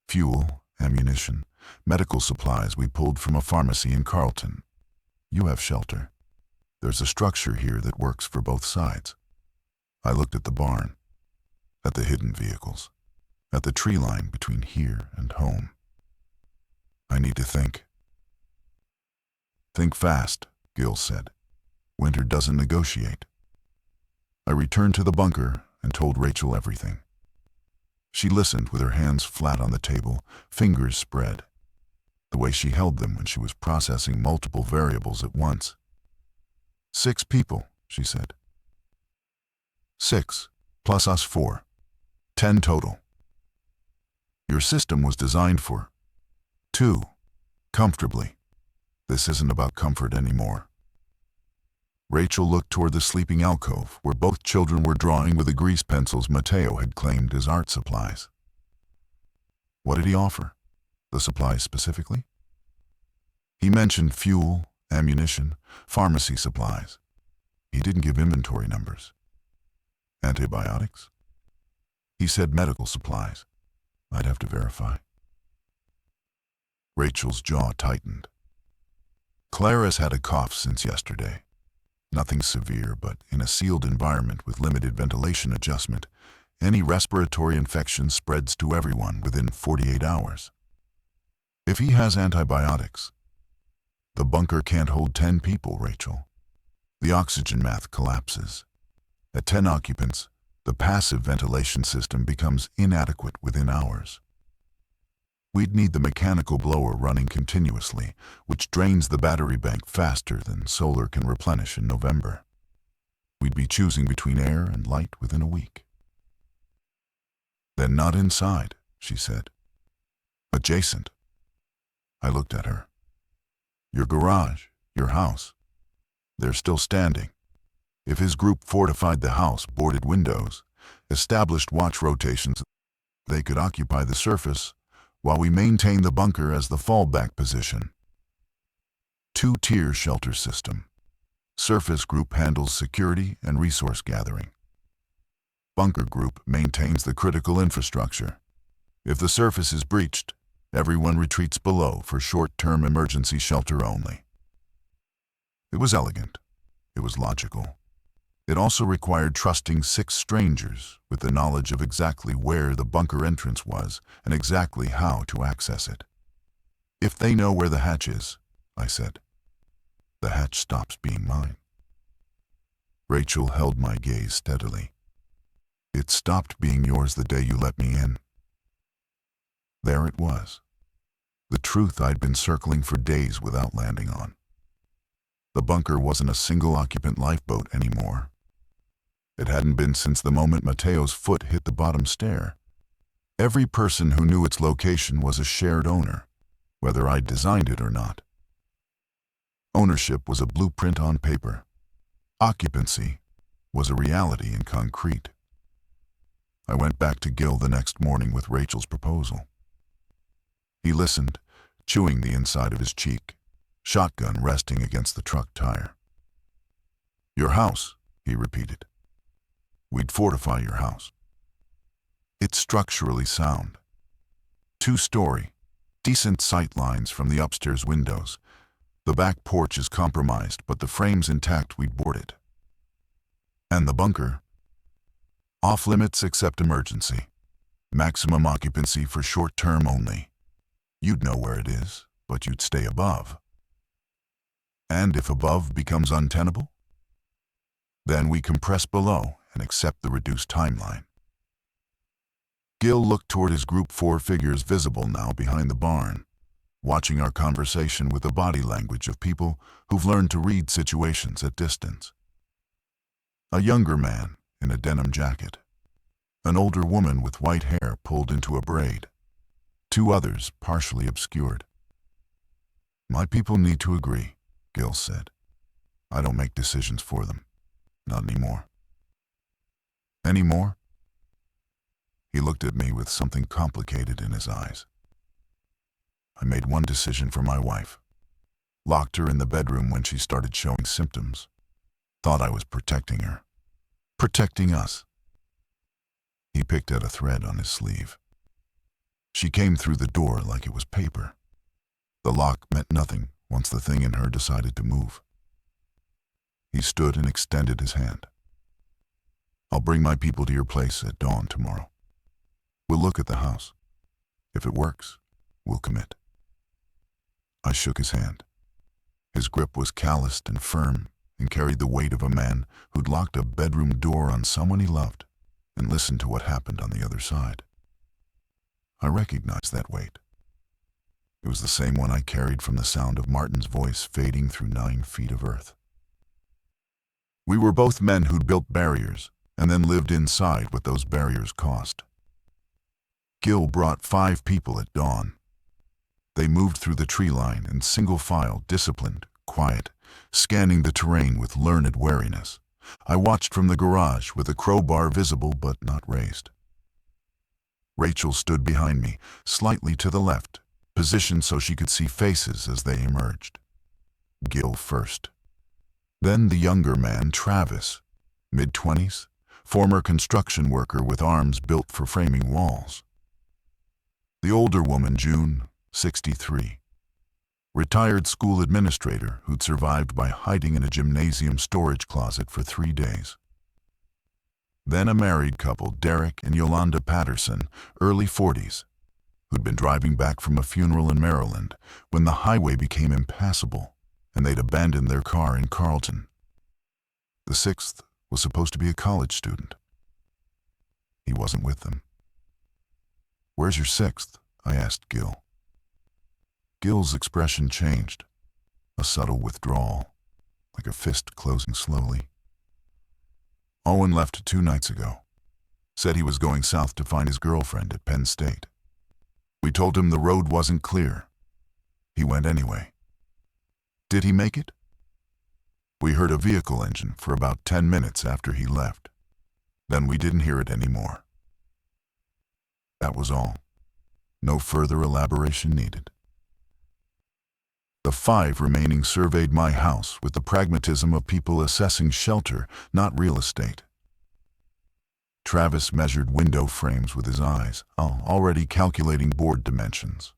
Fuel, ammunition, medical supplies we pulled from a pharmacy in Carlton. You have shelter. There's a structure here that works for both sides." I looked at the barn, at the hidden vehicles, at the tree line between here and home. "I need to think." "Think fast," Gil said. "Winter doesn't negotiate." I returned to the bunker and told Rachel everything. She listened with her hands flat on the table, fingers spread, the way she held them when she was processing multiple variables at once. 6 people, she said. 6, plus us 4. 10 total. Your system was designed for 2, comfortably. This isn't about comfort anymore. Rachel looked toward the sleeping alcove where both children were drawing with the grease pencils Mateo had claimed as art supplies. What did he offer? The supplies specifically? He mentioned fuel, ammunition, pharmacy supplies. He didn't give inventory numbers. Antibiotics? He said medical supplies. I'd have to verify. Rachel's jaw tightened. Clara's had a cough since yesterday. Nothing severe, but in a sealed environment with limited ventilation adjustment, any respiratory infection spreads to everyone within 48 hours. If he has antibiotics, the bunker can't hold 10 people, Rachel. The oxygen math collapses. At 10 occupants, the passive ventilation system becomes inadequate within hours. We'd need the mechanical blower running continuously, which drains the battery bank faster than solar can replenish in November. We'd be choosing between air and light within a week. Then not inside, she said. Adjacent. I looked at her. Your garage, your house. They're still standing. If his group fortified the house, boarded windows, established watch rotations, they could occupy the surface while we maintain the bunker as the fallback position. Two-tier shelter system. Surface group handles security and resource gathering. Bunker group maintains the critical infrastructure. If the surface is breached, everyone retreats below for short-term emergency shelter only. It was elegant. It was logical. It also required trusting 6 strangers with the knowledge of exactly where the bunker entrance was and exactly how to access it. If they know where the hatch is, I said, the hatch stops being mine. Rachel held my gaze steadily. It stopped being yours the day you let me in. There it was. The truth I'd been circling for days without landing on. The bunker wasn't a single-occupant lifeboat anymore. It hadn't been since the moment Mateo's foot hit the bottom stair. Every person who knew its location was a shared owner, whether I'd designed it or not. Ownership was a blueprint on paper. Occupancy was a reality in concrete. I went back to Gil the next morning with Rachel's proposal. He listened, chewing the inside of his cheek, shotgun resting against the truck tire. Your house, he repeated. We'd fortify your house. It's structurally sound. 2-story, decent sight lines from the upstairs windows. The back porch is compromised, but the frame's intact. We'd board it. And the bunker? Off limits except emergency. Maximum occupancy for short term only. You'd know where it is, but you'd stay above. And if above becomes untenable? Then we compress below and accept the reduced timeline. Gil looked toward his group 4 figures visible now behind the barn, watching our conversation with the body language of people who've learned to read situations at distance. A younger man in a denim jacket. An older woman with white hair pulled into a braid. 2 others partially obscured. My people need to agree, Gil said. I don't make decisions for them. Not anymore. Anymore? He looked at me with something complicated in his eyes. I made one decision for my wife. Locked her in the bedroom when she started showing symptoms. Thought I was protecting her. Protecting us. He picked at a thread on his sleeve. She came through the door like it was paper. The lock meant nothing once the thing in her decided to move. He stood and extended his hand. I'll bring my people to your place at dawn tomorrow. We'll look at the house. If it works, we'll commit. I shook his hand. His grip was calloused and firm and carried the weight of a man who'd locked a bedroom door on someone he loved and listened to what happened on the other side. I recognized that weight. It was the same one I carried from the sound of Martin's voice fading through 9 feet of earth. We were both men who'd built barriers and then lived inside what those barriers cost. Gil brought 5 people at dawn. They moved through the tree line in single file, disciplined, quiet, scanning the terrain with learned wariness. I watched from the garage with a crowbar visible but not raised. Rachel stood behind me, slightly to the left, positioned so she could see faces as they emerged. Gil first. Then the younger man, Travis, mid-20s, former construction worker with arms built for framing walls. The older woman, June, 63. Retired school administrator who'd survived by hiding in a gymnasium storage closet for 3 days. Then a married couple, Derek and Yolanda Patterson, early 40s, who'd been driving back from a funeral in Maryland when the highway became impassable and they'd abandoned their car in Carlton. The 6th was supposed to be a college student. He wasn't with them. Where's your 6th? I asked Gil. Gil's expression changed, a subtle withdrawal, like a fist closing slowly. Owen left 2 nights ago. Said he was going south to find his girlfriend at Penn State. We told him the road wasn't clear. He went anyway. Did he make it? We heard a vehicle engine for about 10 minutes after he left. Then we didn't hear it anymore. That was all. No further elaboration needed. The 5 remaining surveyed my house with the pragmatism of people assessing shelter, not real estate. Travis measured window frames with his eyes, already calculating board dimensions.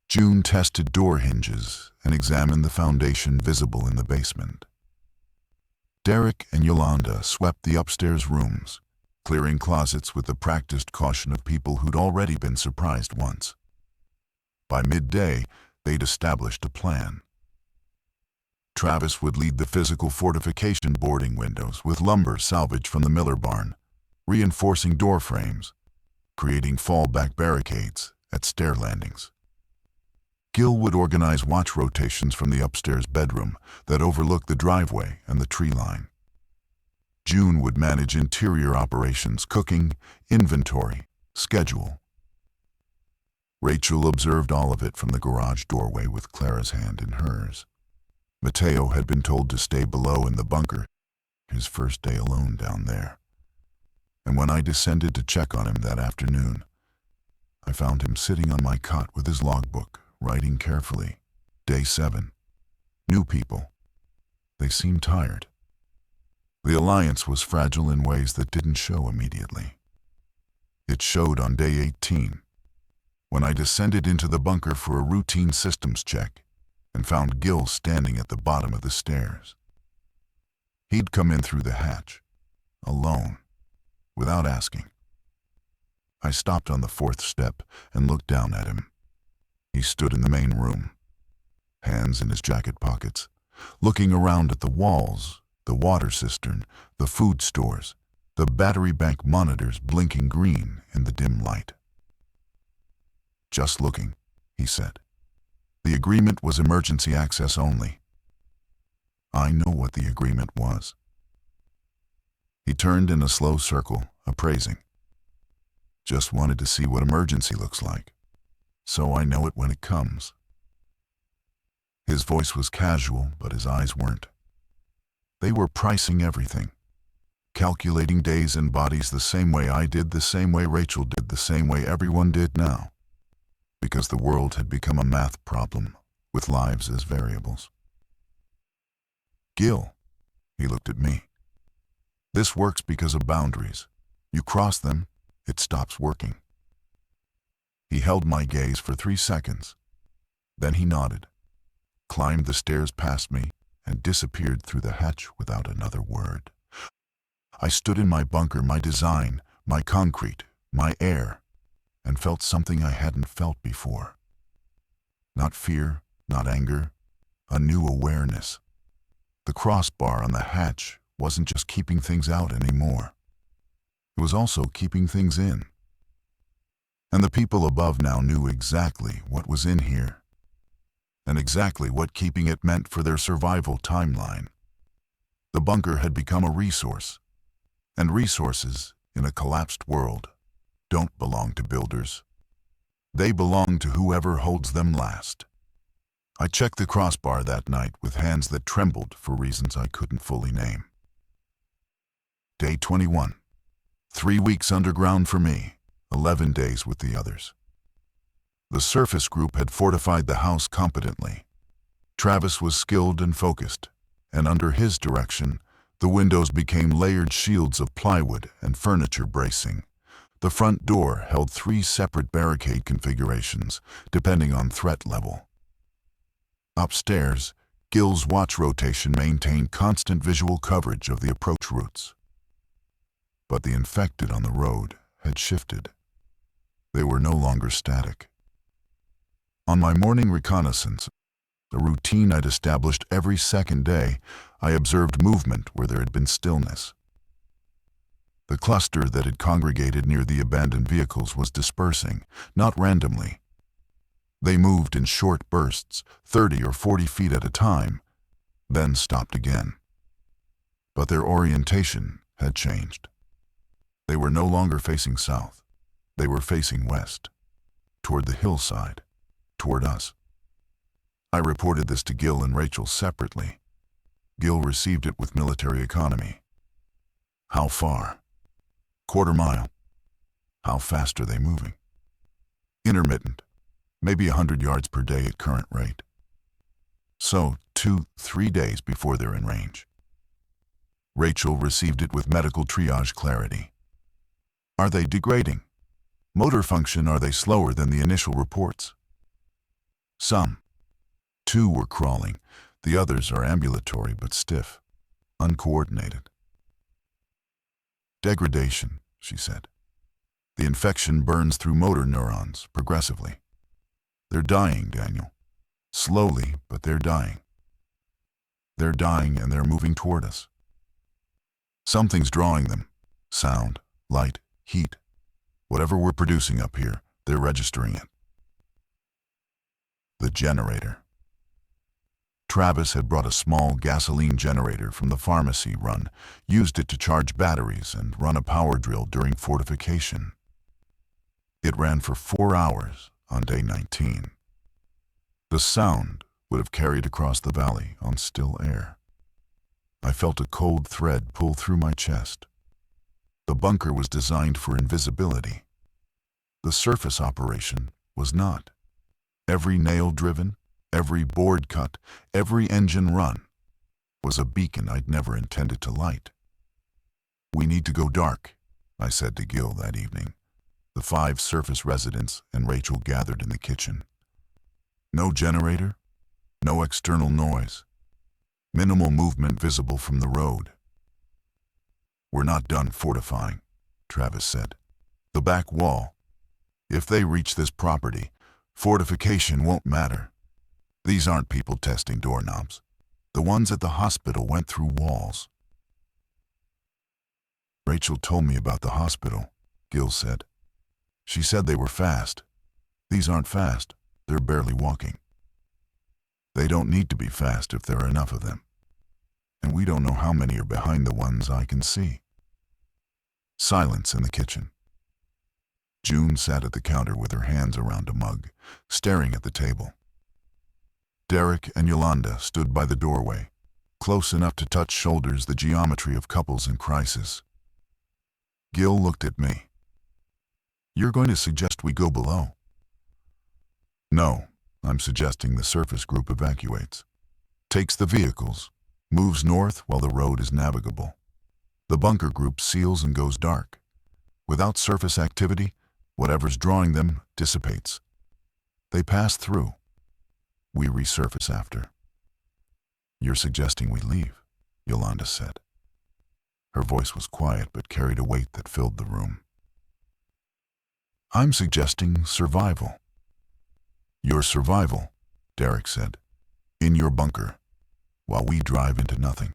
June tested door hinges and examined the foundation visible in the basement. Derek and Yolanda swept the upstairs rooms, clearing closets with the practiced caution of people who'd already been surprised once. By midday, they'd established a plan. Travis would lead the physical fortification boarding windows with lumber salvaged from the Miller barn, reinforcing door frames, creating fallback barricades at stair landings. Gil would organize watch rotations from the upstairs bedroom that overlooked the driveway and the tree line. June would manage interior operations, cooking, inventory, schedule. Rachel observed all of it from the garage doorway with Clara's hand in hers. Mateo had been told to stay below in the bunker, his first day alone down there. And when I descended to check on him that afternoon, I found him sitting on my cot with his logbook, writing carefully. Day 7. New people. They seemed tired. The alliance was fragile in ways that didn't show immediately. It showed on day 18, when I descended into the bunker for a routine systems check and found Gil standing at the bottom of the stairs. He'd come in through the hatch, alone, without asking. I stopped on the 4th step and looked down at him. He stood in the main room, hands in his jacket pockets, looking around at the walls, the water cistern, the food stores, the battery bank monitors blinking green in the dim light. Just looking, he said. The agreement was emergency access only. I know what the agreement was. He turned in a slow circle, appraising. Just wanted to see what emergency looks like, so I know it when it comes. His voice was casual, but his eyes weren't. They were pricing everything, calculating days and bodies the same way I did, the same way Rachel did, the same way everyone did now, because the world had become a math problem with lives as variables. Gil, he looked at me. This works because of boundaries. You cross them, it stops working. He held my gaze for 3 seconds. Then he nodded, climbed the stairs past me, and disappeared through the hatch without another word. I stood in my bunker, my design, my concrete, my air, and felt something I hadn't felt before. Not fear, not anger, a new awareness. The crossbar on the hatch wasn't just keeping things out anymore. It was also keeping things in. And the people above now knew exactly what was in here, and exactly what keeping it meant for their survival timeline. The bunker had become a resource, and resources in a collapsed world don't belong to builders. They belong to whoever holds them last. I checked the crossbar that night with hands that trembled for reasons I couldn't fully name. Day 21. 3 weeks underground for me, 11 days with the others. The surface group had fortified the house competently. Travis was skilled and focused, and under his direction, the windows became layered shields of plywood and furniture bracing. The front door held 3 separate barricade configurations, depending on threat level. Upstairs, Gil's watch rotation maintained constant visual coverage of the approach routes. But the infected on the road had shifted. They were no longer static. On my morning reconnaissance, a routine I'd established every second day, I observed movement where there had been stillness. The cluster that had congregated near the abandoned vehicles was dispersing, not randomly. They moved in short bursts, 30 or 40 feet at a time, then stopped again. But their orientation had changed. They were no longer facing south. They were facing west, toward the hillside, toward us. I reported this to Gil and Rachel separately. Gil received it with military economy. How far? Quarter mile. How fast are they moving? Intermittent. Maybe 100 yards per day at current rate. So, 2-3 days before they're in range. Rachel received it with medical triage clarity. Are they degrading? Motor function, are they slower than the initial reports? Some. 2 were crawling. The others are ambulatory but stiff, uncoordinated. Degradation, she said. The infection burns through motor neurons progressively. They're dying, Daniel. Slowly, but they're dying. They're dying and they're moving toward us. Something's drawing them. Sound, light, heat. Whatever we're producing up here, they're registering it. The generator. Travis had brought a small gasoline generator from the pharmacy run, used it to charge batteries and run a power drill during fortification. It ran for 4 hours on day 19. The sound would have carried across the valley on still air. I felt a cold thread pull through my chest. The bunker was designed for invisibility. The surface operation was not. Every nail driven, every board cut, every engine run was a beacon I'd never intended to light. We need to go dark, I said to Gil that evening. The 5 surface residents and Rachel gathered in the kitchen. No generator, no external noise, minimal movement visible from the road. We're not done fortifying, Travis said. The back wall. If they reach this property, fortification won't matter. These aren't people testing doorknobs. The ones at the hospital went through walls. Rachel told me about the hospital, Gil said. She said they were fast. These aren't fast. They're barely walking. They don't need to be fast if there are enough of them. And we don't know how many are behind the ones I can see. Silence in the kitchen. June sat at the counter with her hands around a mug, staring at the table. Derek and Yolanda stood by the doorway, close enough to touch shoulders, the geometry of couples in crisis. Gil looked at me. You're going to suggest we go below? No, I'm suggesting the surface group evacuates. Takes the vehicles, moves north while the road is navigable. The bunker group seals and goes dark. Without surface activity, whatever's drawing them dissipates. They pass through. We resurface after. You're suggesting we leave, Yolanda said. Her voice was quiet but carried a weight that filled the room. I'm suggesting survival. Your survival, Derek said, in your bunker, while we drive into nothing.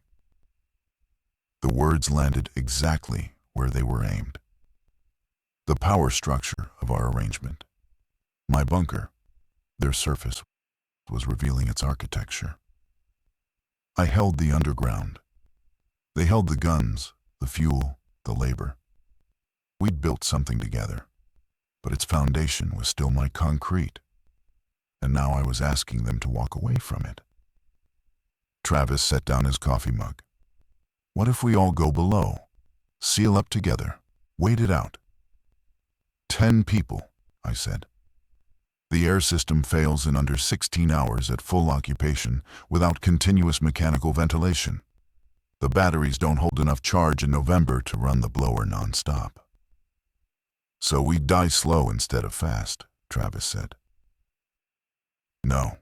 The words landed exactly where they were aimed. The power structure of our arrangement. My bunker, their surface, was revealing its architecture. I held the underground. They held the guns, the fuel, the labor. We'd built something together, but its foundation was still my concrete. And now I was asking them to walk away from it. Travis set down his coffee mug. What if we all go below, seal up together, wait it out? 10 people, I said. The air system fails in under 16 hours at full occupation without continuous mechanical ventilation. The batteries don't hold enough charge in November to run the blower nonstop. So we die slow instead of fast, Travis said. No,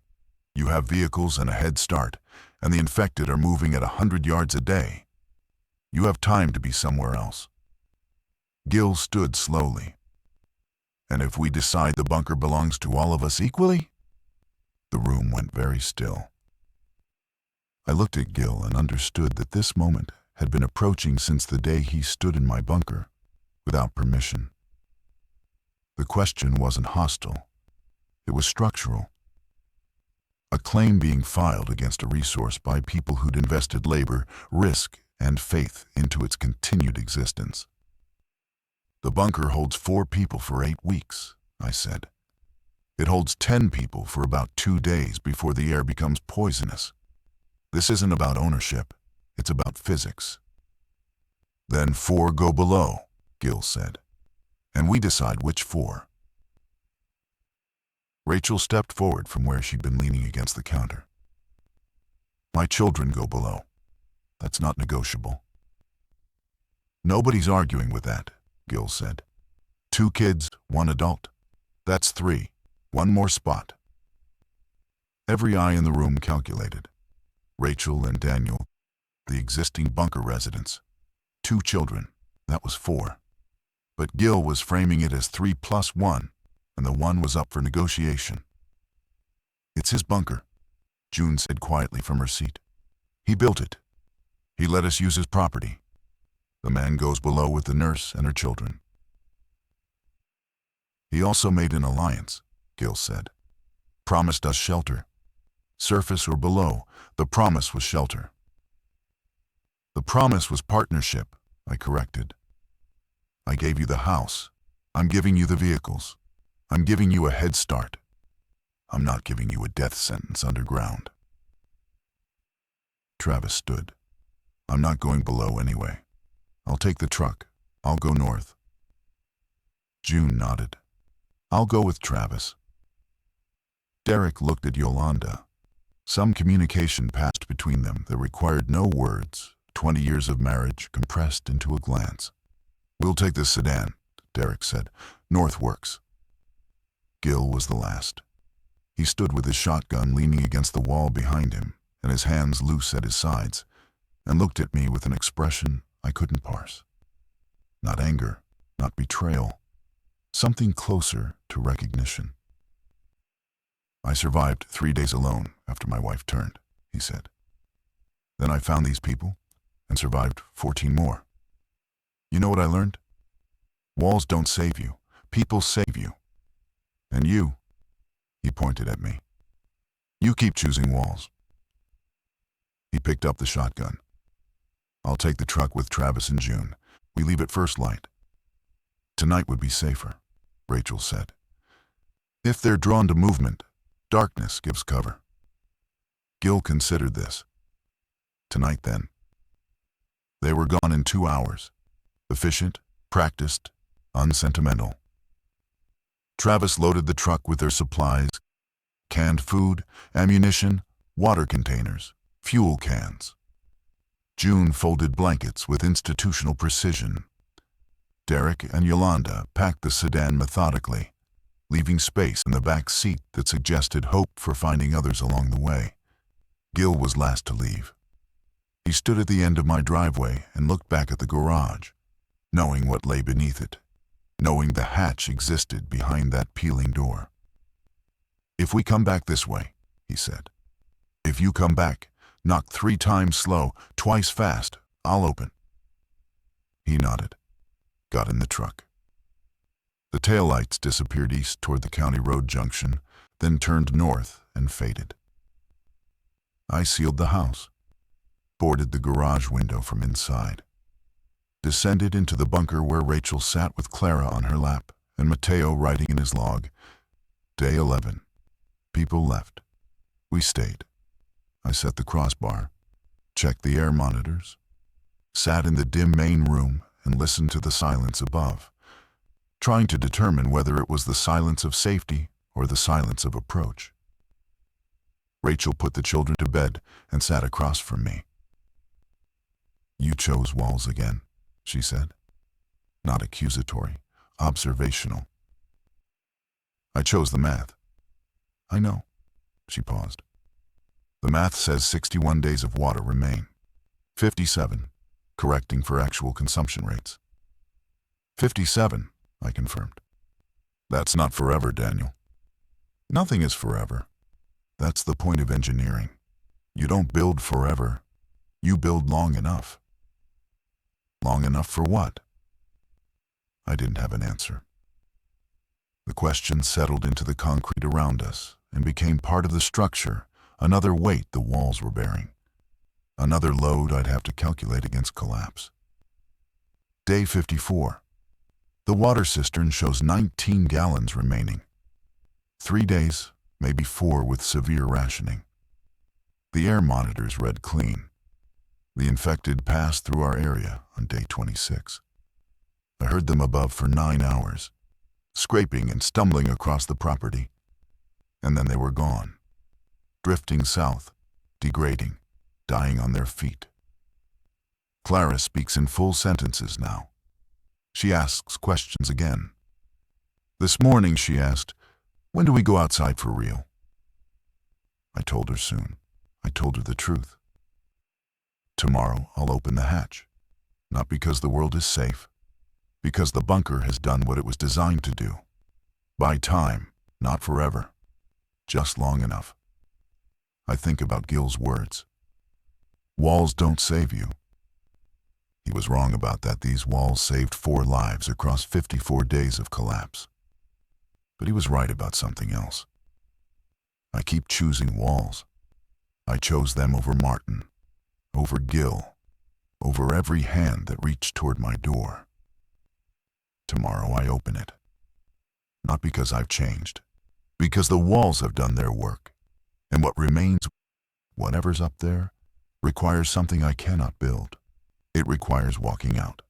you have vehicles and a head start, and the infected are moving at 100 yards a day. You have time to be somewhere else. Gil stood slowly. And if we decide the bunker belongs to all of us equally? The room went very still. I looked at Gil and understood that this moment had been approaching since the day he stood in my bunker, without permission. The question wasn't hostile. It was structural. A claim being filed against a resource by people who'd invested labor, risk, and faith into its continued existence. The bunker holds 4 people for 8 weeks, I said. It holds 10 people for about 2 days before the air becomes poisonous. This isn't about ownership, it's about physics. Then 4 go below, Gil said. And we decide which 4. Rachel stepped forward from where she'd been leaning against the counter. My children go below. That's not negotiable. Nobody's arguing with that, Gil said. 2 kids, 1 adult. That's 3. 1 more spot. Every eye in the room calculated. Rachel and Daniel, the existing bunker residents. 2 children, that was 4. But Gil was framing it as 3 plus 1, and the 1 was up for negotiation. It's his bunker, June said quietly from her seat. He built it. He let us use his property. The man goes below with the nurse and her children. He also made an alliance, Gil said. Promised us shelter. Surface or below, the promise was shelter. The promise was partnership, I corrected. I gave you the house. I'm giving you the vehicles. I'm giving you a head start. I'm not giving you a death sentence underground. Travis stood. I'm not going below anyway. I'll take the truck. I'll go north. June nodded. I'll go with Travis. Derek looked at Yolanda. Some communication passed between them that required no words, 20 years of marriage compressed into a glance. We'll take this sedan, Derek said. North works. Gil was the last. He stood with his shotgun leaning against the wall behind him and his hands loose at his sides, and looked at me with an expression I couldn't parse. Not anger, not betrayal, something closer to recognition. I survived 3 days alone after my wife turned, he said. Then I found these people and survived 14 more. You know what I learned? Walls don't save you. People save you. And you, he pointed at me. You keep choosing walls. He picked up the shotgun. I'll take the truck with Travis and June. We leave at first light. Tonight would be safer, Rachel said. If they're drawn to movement, darkness gives cover. Gil considered this. Tonight then. They were gone in 2 hours. Efficient, practiced, unsentimental. Travis loaded the truck with their supplies, canned food, ammunition, water containers, fuel cans. June folded blankets with institutional precision. Derek and Yolanda packed the sedan methodically, leaving space in the back seat that suggested hope for finding others along the way. Gil was last to leave. He stood at the end of my driveway and looked back at the garage, knowing what lay beneath it, knowing the hatch existed behind that peeling door. If we come back this way, he said. If you come back, knock 3 times slow, twice fast, I'll open. He nodded, got in the truck. The taillights disappeared east toward the county road junction, then turned north and faded. I sealed the house, boarded the garage window from inside, descended into the bunker where Rachel sat with Clara on her lap and Mateo writing in his log. Day 11. People left. We stayed. I set the crossbar, checked the air monitors, sat in the dim main room and listened to the silence above, trying to determine whether it was the silence of safety or the silence of approach. Rachel put the children to bed and sat across from me. You chose walls again, she said. Not accusatory, observational. I chose the math. I know. She paused. The math says 61 days of water remain. 57, correcting for actual consumption rates. 57, I confirmed. That's not forever, Daniel. Nothing is forever. That's the point of engineering. You don't build forever. You build long enough. Long enough for what? I didn't have an answer. The question settled into the concrete around us and became part of the structure, another weight the walls were bearing, another load I'd have to calculate against collapse. Day 54. The water cistern shows 19 gallons remaining. 3 days, maybe 4 with severe rationing. The air monitors read clean. The infected passed through our area on day 26. I heard them above for 9 hours, scraping and stumbling across the property. And then they were gone, drifting south, degrading, dying on their feet. Clara speaks in full sentences now. She asks questions again. This morning she asked, "When do we go outside for real?" I told her soon. I told her the truth. Tomorrow I'll open the hatch, not because the world is safe, because the bunker has done what it was designed to do. Buy time, not forever, just long enough. I think about Gil's words. Walls don't save you. He was wrong about that. These walls saved 4 lives across 54 days of collapse. But he was right about something else. I keep choosing walls. I chose them over Martin, over Gil, over every hand that reached toward my door. Tomorrow I open it. Not because I've changed, because the walls have done their work. And what remains, whatever's up there, requires something I cannot build. It requires walking out.